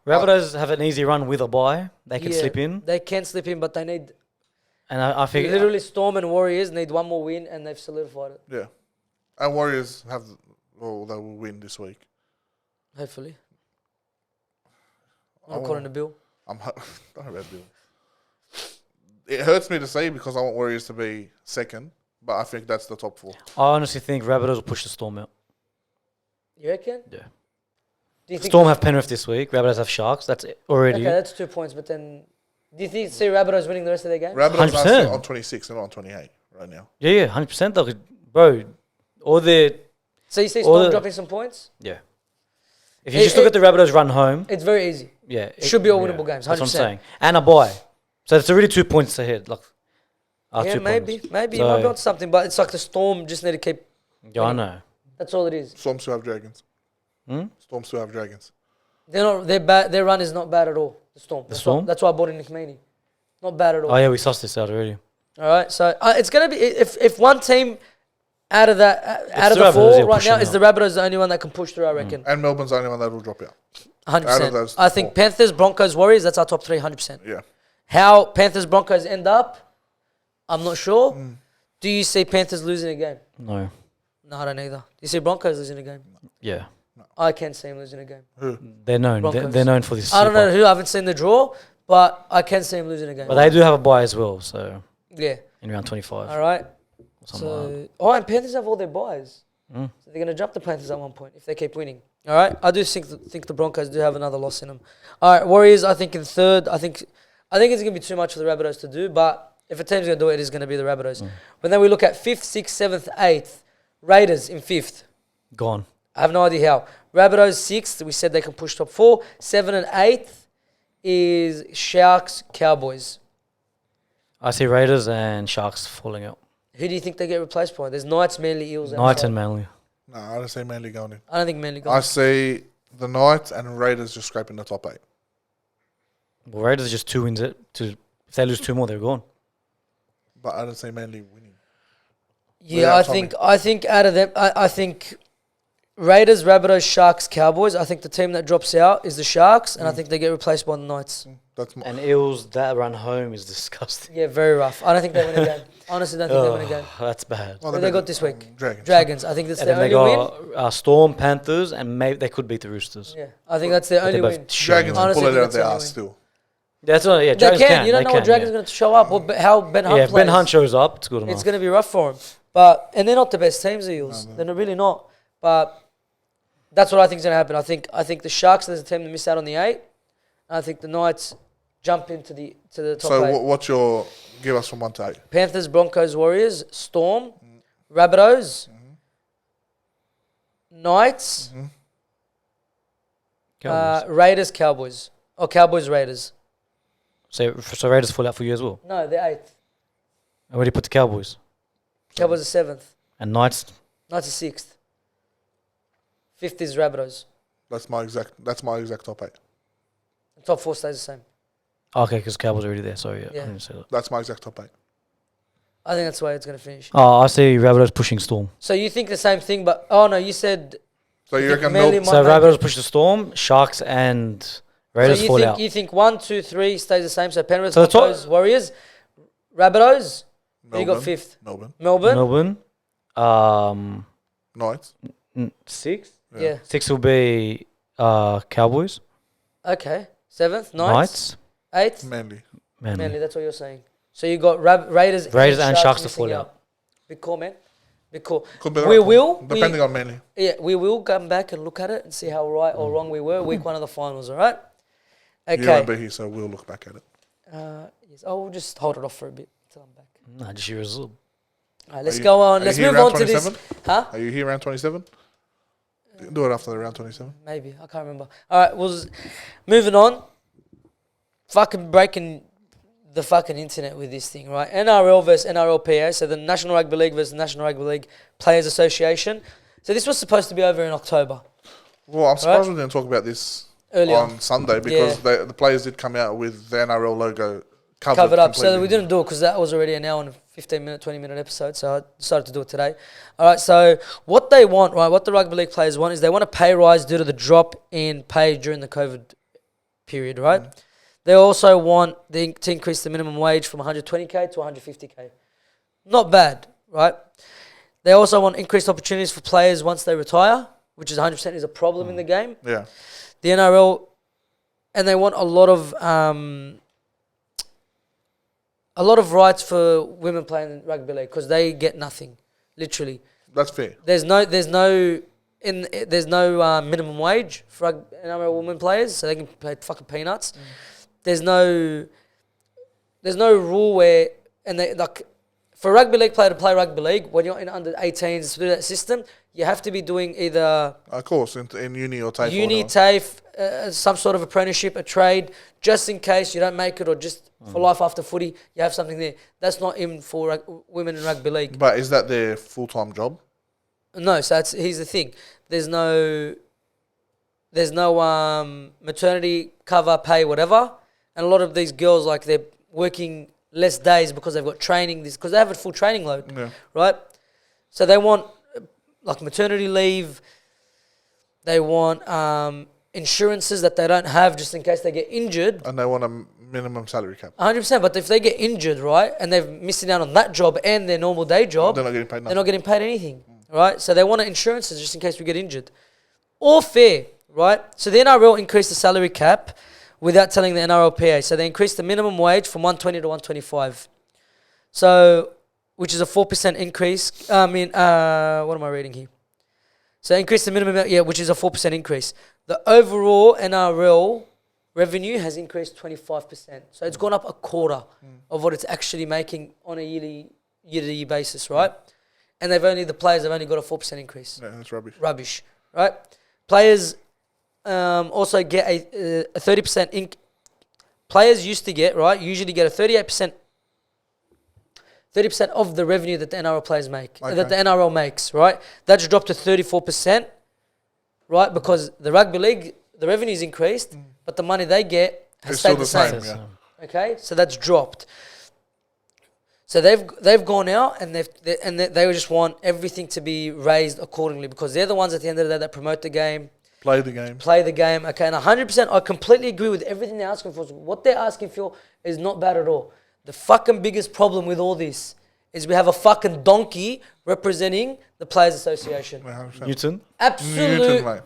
Rabbitohs have an easy run with a bye. They can Yeah, slip in. They can slip in, but they need, And I think literally Storm and Warriors need 1 more win, and they've solidified it, Yeah. And Warriors they will win this week. hopefully. Oh. According to Bill. Don't worry about Bill. It hurts me to say because I want Warriors to be second, but I think that's the top 4. I honestly think Rabbitohs will push the Storm out. You reckon? Yeah. Do you think Storm have Penrith this week. Rabbitohs have Sharks. That's it already. Okay, that's 2 points, but then do you see Rabbitohs winning the rest of their games? Rabbitohs are 100%. still on 26, they're not on 28 right now. Yeah, 100% though. 'Cause, bro, all their So you see Or Storm the- dropping some points? Yeah. If you just look at the Rabbitohs run home, It's very easy. yeah, Should be all winnable games, That's what I'm 100%. saying. And a bye, so it's already 2 points ahead. Like, Yeah, 2 maybe. points. Maybe So, you might be onto something, but it's like the Storm just need to keep. Yeah, I know. That's all it is. Storm still have Dragons. Hmm? Storm still have Dragons. They're not. They're bad. Their run is not bad at all. The Storm. Storm? That's why I bought in Nick Meaney. Not bad at all. Oh yeah, we sussed this out already. All right. So it's gonna be if one team out of that out of the the Rabbitohs, four yeah, right pushing now is out. the Rabbitohs the only one that can push through. I reckon. And Melbourne's the only one that will drop out. 100%. those I think four. Panthers, Broncos, Warriors. That's our top three. 100%. Yeah. How Panthers, Broncos end up, I'm not sure. Do you see Panthers losing a game? No. No, I don't either. Do you see Broncos losing a game? Yeah. I can see them losing a game. They're known. Broncos. They're known for this. I don't know super. who. I haven't seen the draw, but I can see them losing a game. But they do have a bye as well, so Yeah. in round 25. All right. Something like that. So, and Panthers have all their buys. So they're going to jump the Panthers at one point if they keep winning. All right. I do think the Broncos do have another loss in them. All right. Warriors, I think in third. I think it's going to be too much for the Rabbitohs to do, but if a team's going to do it, it is going to be the Rabbitohs. But then we look at 5th, 6th, 7th, 8th. Raiders in 5th. Gone. I have no idea how. Rabbitohs 6th. We said they can push top 4. 7 and 8th is Sharks, Cowboys. I see Raiders and Sharks falling out. Who do you think they get replaced by? There's Knights, Manly, Eels. Knights outside. and Manly. No, I don't see Manly going in. I don't think Manly I got. see the Knights and Raiders just scraping the top 8. Well, Raiders are just 2 wins. If they lose 2 more, they're gone. But I don't see Manly winning. Yeah, I think out of them, I think Raiders, Rabbitohs, Sharks, Cowboys. I think the team that drops out is the Sharks, and I think they get replaced by the Knights. That's my, And Eels, that run home is disgusting. Yeah, very rough. I don't think they win a game. Honestly, don't think they win a game. That's bad. oh, Who they got this week? Dragons. Dragons. I think that's And their then they only win. got Storm, Panthers, and maybe they could beat the Roosters. Yeah, I think that's their But only they're win. both shit Dragons anyway. will pull Honestly, it out of that's their the only ass win. still. That's what. Yeah, They Dragons can. You don't know what Dragons yeah. going to show up or how Ben Hunt Yeah, if plays. Ben Hunt shows up, it's good enough. It's going to be rough for him. And they're not the best teams, the Eels. They're really not. But that's what I think is going to happen. I think the Sharks, there's a team that missed out on the 8. I think the Knights jump into the top So 8. what's your give us from 1 to 8? Panthers, Broncos, Warriors, Storm, Rabbitohs, Knights, Cowboys. Raiders, Cowboys. Or Cowboys, Raiders. So Raiders fall out for you as well. No, they're 8th. I already put the Cowboys. Cowboys are 7th. And Knights. Knights are 6th. 5th is Rabbitohs. That's my exact top 8. The top 4 stays the same. Okay, because Cowboys are already there. Sorry, Yeah. I didn't say that. That's my exact top 8. I think that's the way it's going to finish. Oh, I see Rabbitohs pushing Storm. So you think the same thing, but... Oh, no, you said... So you think reckon Manly Melbourne? might So make Rabbitohs it. push the Storm, Sharks and Raiders so you fall think, out. You think 1, 2, 3 stays the same? So Penrith, So the top- Broncos, Warriors, Rabbitohs. Who you got Melbourne. 5th? Melbourne. Melbourne. Knights. 6. Yeah. 6 will be Cowboys, Okay. 7th, Knights. 8th, Manly. Manly. That's what you're saying. So you got Raiders and Sharks to missing fall out. Big call, man. Big call. Could be We right, will. depending on Manly. Yeah, we will come back and look at it and see how right or wrong we were. Week 1 of the finals, all right? You won't Okay. be here, so we'll look back at it. Yes. Oh, we'll just hold it off for a bit until I'm back. Nah, just your result. All right, let's you- go on. are Let's you here move on around to this. 27? Huh? Are you here around 27? Do it after the round 27. Maybe. I can't remember. All right, moving on. Fucking breaking the fucking internet with this thing, right? NRL versus NRLPA, so the National Rugby League versus National Rugby League Players Association. So this was supposed to be over in October. Well, I'm surprised we didn't talk about this Earlier. on Sunday because the players did come out with the NRL logo Covered up. So completely. we didn't do it because that was already an hour and 15-minute, 20-minute episode. So I decided to do it today. All right. So what they want, right? What the rugby league players want is they want a pay rise due to the drop in pay during the COVID period, right? They also want to increase the minimum wage from 120k to 150k. Not bad, right? They also want increased opportunities for players once they retire, which is 100% is a problem in the game. Yeah. The NRL, and they want a lot of rights for women playing in rugby league because they get nothing, literally. That's fair. There's no minimum wage for NRL women players, so they can pay fucking peanuts. There's no rule where, and they like for a rugby league player to play rugby league, when you're in under 18s through that system, you have to be doing either Of course, in uni or TAFE. uni, TAFE, some sort of apprenticeship, a trade, just in case you don't make it or just for life after footy, you have something there. That's not in for women in rugby league. But is that their full-time job? No, so here's the thing. There's no maternity cover, pay, whatever. And a lot of these girls, like, they're working less days because they've got training, because they have a full training load, right? So they want, like, maternity leave. They want insurances that they don't have just in case they get injured. And they want a minimum salary cap. 100%. But if they get injured, right, and they're missing out on that job and their normal day job, They're not getting paid nothing. they're not getting paid anything, right? So they want insurances just in case we get injured. All fair, right? So the NRL increased the salary cap without telling the NRLPA. So they increased the minimum wage from 120 to 125. So, which is a 4% increase. What am I reading here? So increase the minimum, which is a 4% increase. The overall NRL revenue has increased 25%. So it's gone up a quarter of what it's actually making on a year-to-year basis, right? And the players have only got a 4% increase. Yeah, that's rubbish. Rubbish, right? Players also get a 30%. Players usually get a 38%. 30% of the revenue that the NRL players make, that the NRL makes, right? That's dropped to 34%, right? Because the rugby league, the revenue's increased, but the money they get has stayed the same. Okay, so that's dropped. So they've gone out and they just want everything to be raised accordingly because they're the ones at the end of the day that promote the game. Play the game. Okay, and 100%, I completely agree with everything they're asking for. What they're asking for is not bad at all. The fucking biggest problem with all this is we have a fucking donkey representing the Players Association. 100%. Newton. Absolute mate.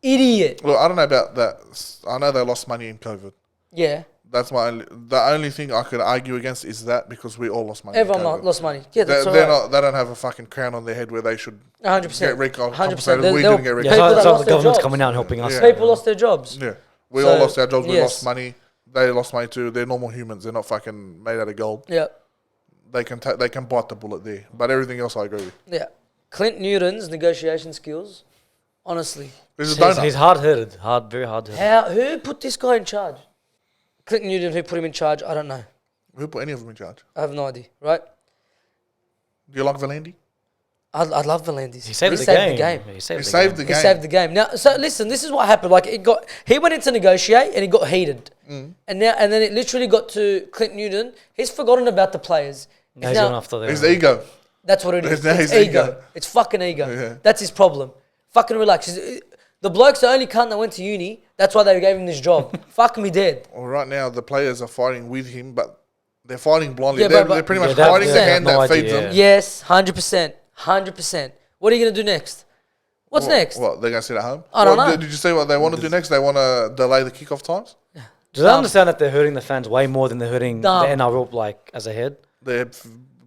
Idiot. Look, I don't know about that. I know they lost money in COVID. Yeah. That's the only thing I could argue against is that because we all lost money. Everyone lost money. Yeah, that's They all right. don't have a fucking crown on their head where they should 100%. get compensated. 100%. We didn't get Yeah, People that so lost the their government's jobs. coming out and helping us. Yeah. People lost their jobs. Yeah. We So, all lost our jobs. We yes. lost money. They lost money too. They're normal humans. They're not fucking made out of gold. Yeah. They can bite the bullet there. But everything else I agree with. Yeah. Clint Newton's negotiation skills, honestly. He's a donut. He's hard-headed. Very hard-headed. Who put this guy in charge? Clint Newton, who put him in charge? I don't know. Who put any of them in charge? I have no idea, right? Do you like Valandi? I love Valandis. He saved the game. He saved the game. He saved the game. Now, so listen, this is what happened. Like he went in to negotiate and it got heated, and then it literally got to Clint Newton. He's forgotten about the players. Now he's gone after them. His ego. That's what it is. Now It's his ego. ego. It's fucking ego. Yeah. That's his problem. Fucking relax. The bloke's the only cunt that went to uni. That's why they gave him this job. Fuck me dead. Well, right now the players are fighting with him, but they're fighting blindly. Yeah, they're but- pretty much Yeah, fighting the they have hand no that feeds idea, them. Yes, 100%. 100%. What are you going to do next? What's next? What, they're going to sit at home? I don't know. Did you see what they want to do next? They want to delay the kickoff times? Do they understand that they're hurting the fans way more than they're hurting Dumb. the NRL like as a head? They're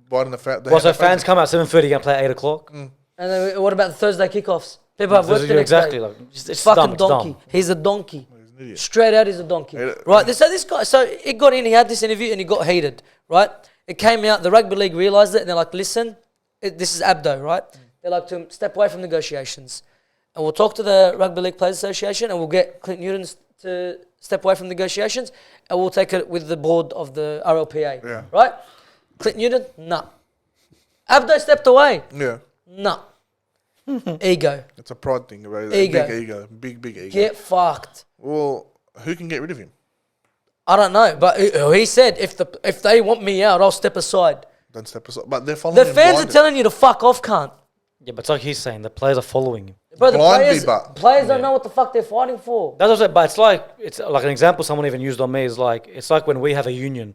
biting the fat. Well, so fans come out 7:30 and play at 8 o'clock. And then what about the Thursday kickoffs? People have work the next Exactly. day. Like, it's Fucking dumb. It's donkey. dumb. He's a donkey. He's an idiot. Straight out, he's a donkey. Yeah. Right. So this guy, so it got in. He had this interview and he got heated. Right. It came out. The rugby league realised it and they're like, "Listen, this is Abdo, right?" They're like, "To step away from negotiations, and we'll talk to the Rugby League Players Association and we'll get Clint Newton to step away from negotiations and we'll take it with the board of the RLPA." Yeah. Right. Clint Newton, nah. Abdo stepped away. Yeah. Nah. Ego. It's a pride thing. Right? Ego. Big ego. Big ego. Get fucked. Well, who can get rid of him? I don't know, but he said if they want me out, I'll step aside. Then step aside. But they're following The him fans are blindly. telling you to fuck off, cunt. Yeah, but it's like he's saying, the players are following him. Bro, the Blindly, but- players don't know what the fuck they're fighting for. That's what I'm saying, but it's like an example someone even used on me is like, it's like when we have a union.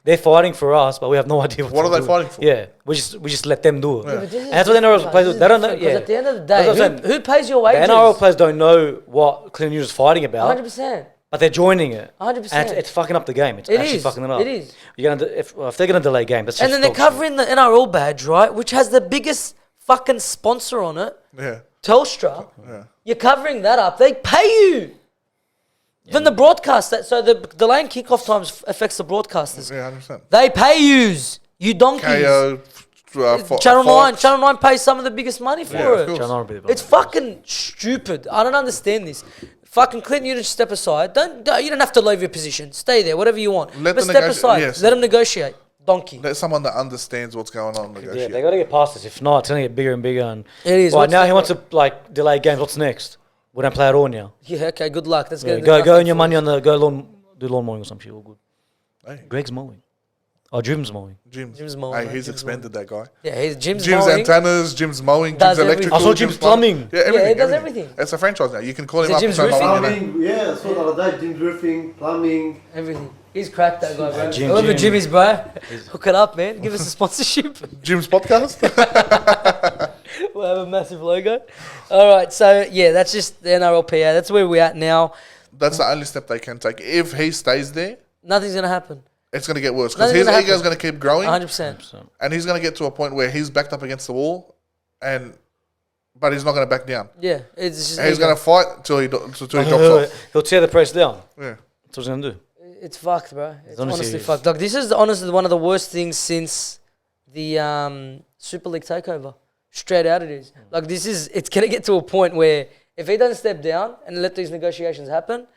They're fighting for us, but we have no idea What they're are they doing. fighting for? Yeah, we just let them do it. Yeah. But this is And that's what the NRL different, players this do. is They don't know. different, Yeah. 'cause at the end of the That's what I'm day, saying. who pays your The wages? NRL players don't know what Clint Newton's fighting about, 100%. but they're joining it. 100%. And it's fucking up the game. It's It actually is. fucking it up. It is. You're gonna if they're gonna delay game, that's And just then they're dog shit. covering the NRL badge, right? Which has the biggest fucking sponsor on it, Yeah. Telstra. Yeah. You're covering that up. They pay you. Then the broadcast, so the delaying kickoff times affects the broadcasters. Yeah, 100%. They pay yous. You donkeys. KO. Channel 9. Fox. Channel 9 pays some of the biggest money for Yeah, of it. course. Channel 9 will be the It's fucking stupid. I don't understand this. Fucking Clinton, you just step aside. You don't have to leave your position. Stay there, whatever you want. Let but them step negoti- aside. yes. Let them negotiate. Donkey. Let someone that understands what's going on Yeah, negotiate. they got to get past this. If not, it's going to get bigger and bigger. And It is. Right, What's now the- he wants to like delay games. What's next? We don't play at all now. Yeah, okay, good luck. Let's Yeah, get go earn your money on the do lawn mowing or some shit. All good. Hey, Greg's mowing. Oh, Jim's mowing. Jim's mowing, Hey, mate. he's Jim's expanded that guy. Yeah, he's Jim's Jim's mowing. antennas, Jim's mowing, Does Jim's everything. electrical. I saw Jim's plumbing. Yeah, everything. he does everything. It's a franchise now. You can call him Is it up Jim's and say, roofing? "My mum, you know." Plumbing, yeah, I saw the other day. Gym's roofing, plumbing. Everything. He's cracked that guy, bro. Jim, Whoever Jim. Jim is, bro. Hook it up, man. Give us a sponsorship. Jim's podcast. We'll have a massive logo. All right, so yeah, that's just the NRLPA. That's where we're at now. That's the only step they can take. If he stays there, Nothing's gonna happen. it's going to get worse because Nothing's his gonna ego is happen. going to keep growing, 100%. and he's going to get to a point where he's backed up against the wall, but he's not going to back down. Yeah, it's just He's going to fight till he drops off. He'll tear the press down. Yeah. That's what he's going to do. It's fucked, bro. It's honestly honestly is. fucked. Like, this is honestly one of the worst things since the Super League takeover. Straight out, it is. Like, it's gonna get to a point where if he doesn't step down and let these negotiations happen,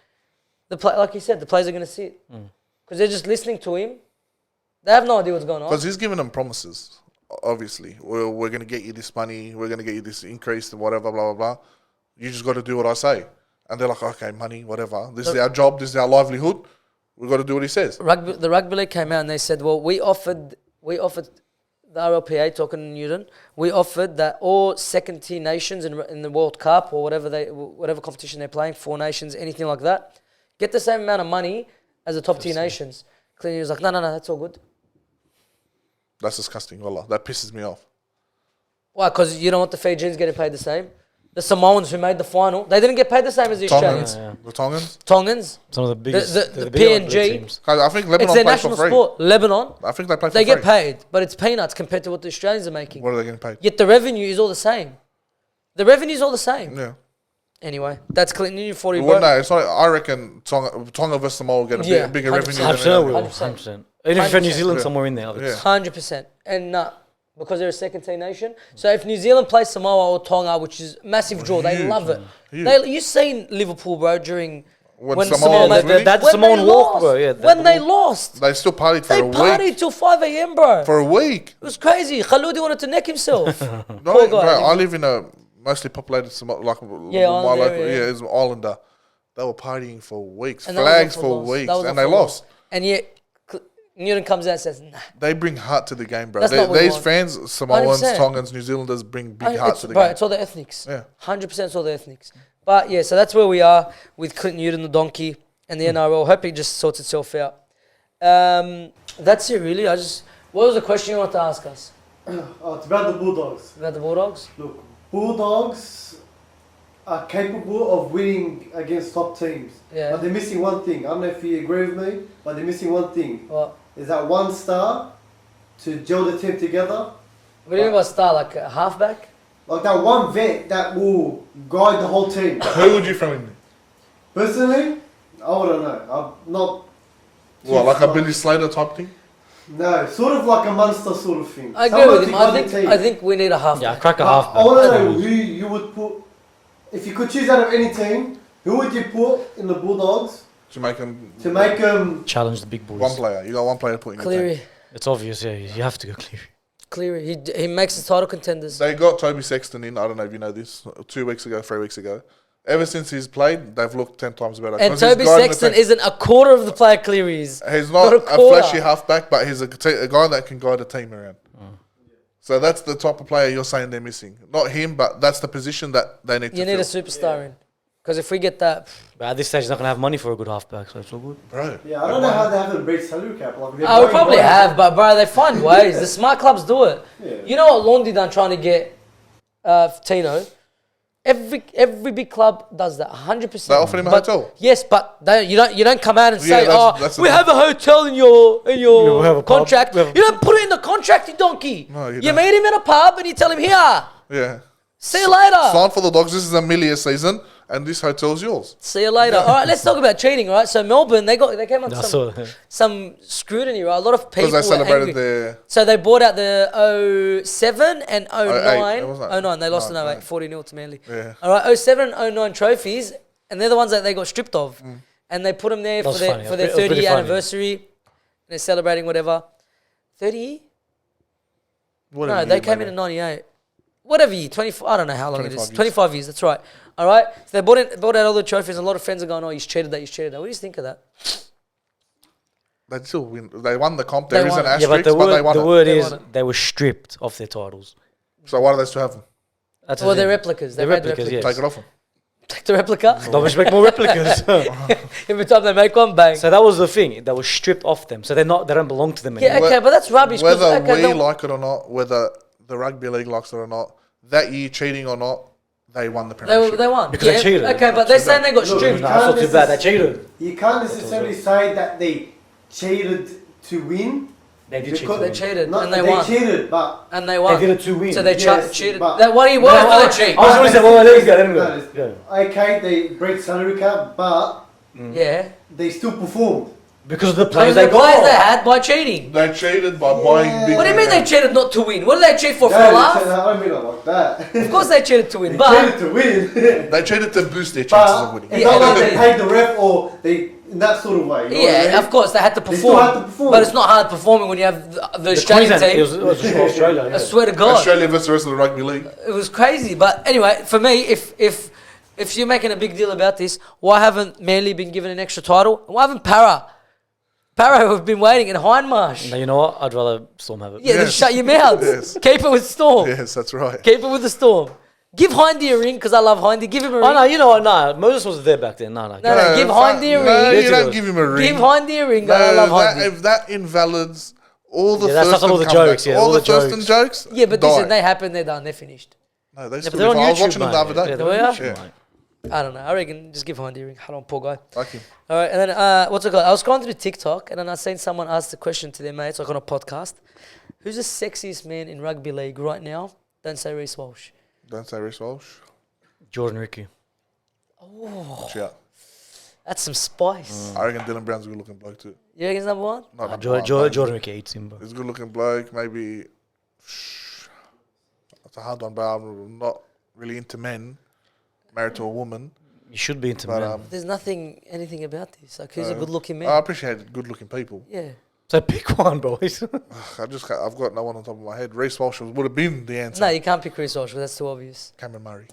like you said, the players are gonna sit because they're just listening to him. They have no idea what's going on. Because he's giving them promises, obviously. We're going to get you this money, we're going to get you this increase and whatever, blah, blah, blah. You just got to do what I say. And they're like, okay, money, whatever. This is our job, this is our livelihood. We've got to do what he says. The rugby league came out and they said, well, we offered the RLPA, talking to Newton, we offered that all second tier nations in the World Cup or whatever competition they're playing, 4 nations, anything like that, get the same amount of money as the top tier nations. Clearly, he was like, no, that's all good. That's disgusting, wallah. That pisses me off. Why? Because you don't want the Fijians getting paid the same. The Samoans who made the final, they didn't get paid the same as the Australians. Tongans, the Tongans. Tongans, Some of the biggest. the bigger rugby PNG. teams. I think Lebanon it's their plays national for free. sport. Lebanon, I think they play for they free. get paid, but it's peanuts compared to what the Australians are making. What are they getting paid? Yet the revenue is all the same. The revenue is all the same. Yeah. Anyway, that's Clinton Union 40. Well, no, it's not. I reckon Tonga versus Samoa will get a Yeah, bigger 100%. revenue than 100% will. 100%. 100%. Even if you're New 100%. Zealand Yeah. somewhere in there. Yeah. 100%. And because they're a second tier nation. So if New Zealand plays Samoa or Tonga, which is massive draw, they Huge, love it. Huge. You've seen Liverpool, bro, during When Samoa Samoa was made- winning, That's when Samoan they walk, lost. bro. Yeah, When they lost, they still partied for they a partied week. till 5 a.m., bro. For a week. It was crazy. Khaloudi wanted to neck himself. No, Poor bro, guy. I live in a mostly populated, like Yeah, my island local, area, yeah. it's an islander. They were partying for weeks, And that was flags all for loss. weeks, That was all and they for lost. And yet, Newton comes out and says, nah. They bring heart to the game, bro. That's not what we These want. fans, Samoans, 100%. Tongans, New Zealanders, bring big heart It's, to the bro, game. it's all the ethnics. Yeah. 100% it's all the ethnics. But yeah, so that's where we are with Clinton Newton, the donkey, and the NRL. Hope it just sorts itself out. That's it, really. What was the question you wanted to ask us? It's about the Bulldogs. About the Bulldogs? Look, Bulldogs are capable of winning against top teams. Yeah. But they're missing one thing. I don't know if you agree with me, but they're missing one thing. What? Is that one star to gel the team together. What do you mean by star? Like a halfback? Like that one vet that will guide the whole team. Who would you throw in? Personally, I wouldn't know. I'm not... What, like a Billy Slater type thing? No, sort of like a Munster sort of thing. I agree Someone with to him. guide the team. I think we need a halfback. Yeah, crack a But half. I want to know who you would put... If you could choose out of any team, who would you put in the Bulldogs To make him to make them... Challenge the big boys. one player. You got one player to put in your Cleary. team. It's obvious, yeah. You have to go Cleary. Cleary. He makes the title contenders. They got Toby Sexton in. I don't know if you know this. 2 weeks ago, 3 weeks ago. Ever since he's played, they've looked 10 times better. And 'Cause he's Toby guiding the Sexton team. isn't a quarter of the player Cleary is. He's not not a a quarter. flashy halfback, but he's a guy that can guide a team around. So that's the type of player you're saying they're missing. Not him, but that's the position that they need to You need fill. a superstar in. Because if we get that... But at this stage, he's not going to have money for a good halfback, so it's all good. Bro. Yeah, I don't know how they haven't breached salary cap. Like, they're Oh, we going probably right. have, but bro, they find ways. The smart clubs do it. Yeah. You know what Laundry done trying to get Tino? Every big club does that, 100%. They offered him a But- hotel. Yes, but you don't come out and Yeah, say, that's the we thing. have a hotel in your We have a pub. contract. We have a- You don't put it in the contract, you donkey. No, you you don't. meet him in a pub and you tell him, here, Yeah. see you later. Sign for the Dogs. This is a million season. and this hotel's yours. See you later. All right, let's talk about cheating, right? So Melbourne, they came on I saw that. some scrutiny, right? A lot of people Because they were celebrated angry. their... So they bought out the 07 and 09. it wasn't- 09, they lost in no, 08, no. 40-0 to Manly. Yeah. All right, 07 and 09 trophies, and they're the ones that they got stripped of. And they put them there That for was funny. their It was pretty 30-year funny. anniversary. They're celebrating whatever. 30 year? Whatever No, they year, came maybe. in 98. Whatever year, 24, I don't know how long it 25 is. years. 25 years, that's right. All right? So they bought out all the trophies, and a lot of fans are going, oh, he's cheated that, he's cheated that. What do you think of that? They still win. They won the comp. They There is won an it. Yeah, asterisk, but but they won the it. word They is won it. they were stripped of their titles. So why do they still have them? That's the Well, they're thing. replicas. They're They made replicas, replicas. yes. Take it off them. Take the replica. They'll just make more replicas. Every time they make one, bang. So that was the thing. They were stripped off them. So they don't belong to them Yeah, anymore. okay, but that's rubbish. 'cause, Whether okay, we they'll- like it or not, whether the rugby league likes it or not, that year cheating or not, they won the premiership. they won. Because they cheated. Okay, but they're saying they got Look, stripped. No, that's not too bad. They cheated. You can't necessarily say that they cheated to win. They did cheat. Because They cheated, No, and they won. cheated, but And they won. They did it to win. So they Yes, cheated. but- What do you No, want I- for the cheat? I was going to say, well, let him go. No, Go. okay, they break salary cap, but Yeah. they still performed. Because of the Players players they players they got. had by cheating. They cheated by buying big. What do you mean they cheated not to win? What did they cheat for a No, laugh? I don't mean it like that. Of course they cheated to win, They but cheated to win. They cheated to boost their chances of But winning. it's Yeah, not like they- they paid the ref or they in that sort of way. You know what I yeah, mean? of course they had to They still perform. had to perform. But it's not hard performing when you have the Australian Queensland, team. it was Australia. I yeah. swear to God, Australia versus the rest of the rugby league. it was crazy. But anyway, for me, if you're making a big deal about this, why haven't Manly been given an extra title? Why haven't Para have been waiting in Hindmarsh? No, you know what? I'd rather Storm have it. Yeah, then Yes. shut your mouth. Yes. Keep it with Storm. Yes, that's right. Keep it with the Storm. Give Hindy a ring because I love Hindy. Give him a ring. Oh, no, you know what? No, Moses was there back then. No. No, give Hindy a No, ring. you Yes, it don't was. give him a ring. Give Hindy a ring. No, I love that, Hindy. if that invalids all the Yeah, that's first all and the jokes, comebacks, yeah, all all the the first and jokes. Yeah, but die. listen, they happen. They're done. They're finished. No, they Yeah, still but they're on I was YouTube, watching them the mate. other day. Yeah, they're on they're on YouTube, YouTube, Yeah. mate. I don't know. I reckon just give Hindy a ring. Hold on, poor guy. Like him. All right, and then what's it called? I was scrolling through TikTok, and then I seen someone ask the question to their mates, like on a podcast. Who's the sexiest man in rugby league right now? Don't say Reece Walsh. Don't say Reece Walsh. Jordan Ricky. Watch out. That's some spice. I reckon Dylan Brown's a good looking bloke too. You reckon he's number one? Not number one, Jordan maybe. Ricky eats him, bro. He's a good looking bloke. Maybe that's a hard one, but I'm not really into men married to a woman. You should be into But men. There's anything about this. Like, who's a good-looking man? I appreciate good looking people. Yeah. So pick one, boys. I've got no one on top of my head. Reece Walsh would have been the answer. No, you can't pick Reece Walsh because that's too obvious. Cameron Murray.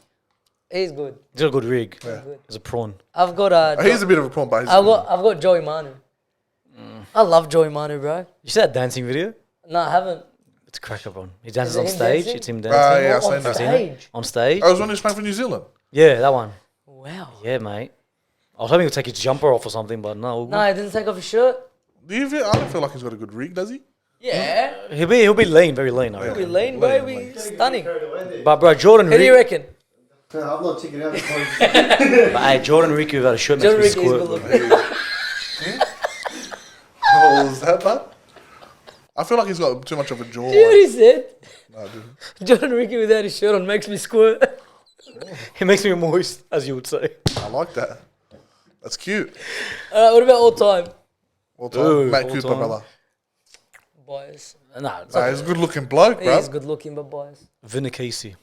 He's good. He's got a good rig. Yeah. He's a prawn. I've got He's a bit of a problem, but he's I've got Joey Manu. I love Joey Manu, bro. You see that dancing video? No, I haven't. It's a cracker, bro. He dances Is it on him stage. dancing? It's him Ah, dancing. yeah, I've On seen that. stage. On stage. I was when he was playing for New Zealand. Yeah, that one. Wow. Yeah, mate. I was hoping he'd take his jumper off or something, but no. No, he didn't take off his shirt. I don't feel like he's got a good rig, does he? Yeah. He'll be lean, very lean. I He'll be reckon. lean, bro. He'll be stunning. But bro, Jordan Who do you Ricky. reckon? I'm not checking out the point. But hey, Jordan Ricky without a shirt John makes Ricky me is squirt. good bro. looking. Oh, is that bad? I feel like he's got too much of a jaw. Do you know what he said? No, dude. John Ricky without his shirt on makes me squirt. He makes me moist, as you would say. I like that. That's cute. What about all time? All time. Ooh, Matt all Cooper, time. brother. Boys. Nah, Nah, he's a good looking bloke, bro. He's good looking, but boys. Vinny Casey.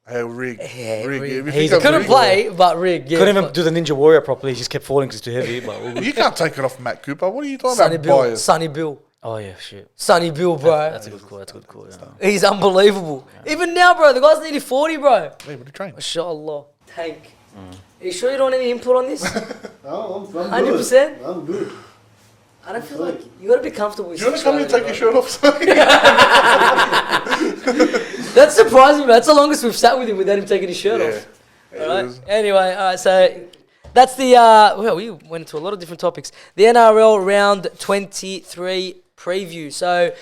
Hey, rig. Yeah, Rig. Rig. If you He's think of Couldn't rig, play, but rig. Yeah, Couldn't even fuck. do the Ninja Warrior properly. He just kept falling because he's too heavy. But all good. You can't take it off Matt Cooper. What are you talking Sonny about? Bill. Bias? Sonny Bill. Oh yeah, shit. Sonny Bill, bro. That's a good call. That's a good call. Yeah. He's unbelievable. Even now, bro, the guy's nearly 40, bro. Hey, but he trained. Mashallah. Tank. Are you sure you don't want any input on this? Oh, I'm good. 100%? I'm good. I don't feel like you gotta be comfortable with Do you want to come here and take your shirt off? Sonny? That's surprising, man. That's the longest we've sat with him without him taking his shirt Yeah. off. It All right. is. Anyway, all right. So that's the. Well, we went into a lot of different topics. The NRL round 23 preview. So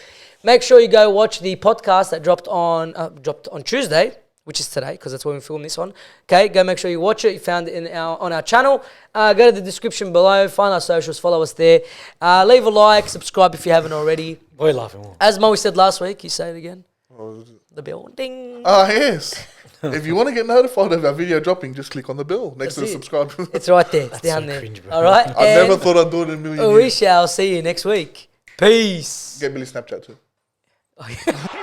make sure you go watch the podcast that dropped on Tuesday, which is today, because that's when we film this on. Okay, go make sure you watch it. You found it on our channel. Go to the description below. Find our socials. Follow us there. Leave a like. Subscribe if you haven't already. Boy, laughing more. As Mo said last week, you say it again. What was it? The bell. Ding. Oh, yes. If you want to get notified of our video dropping, just click on the bell next to the That's it. subscribe. It's right there. It's down so there. cringe, bro. All right. I never And thought I'd do it in a million we years. shall see you next week. Peace. Get Billy Snapchat too. Oh, yeah.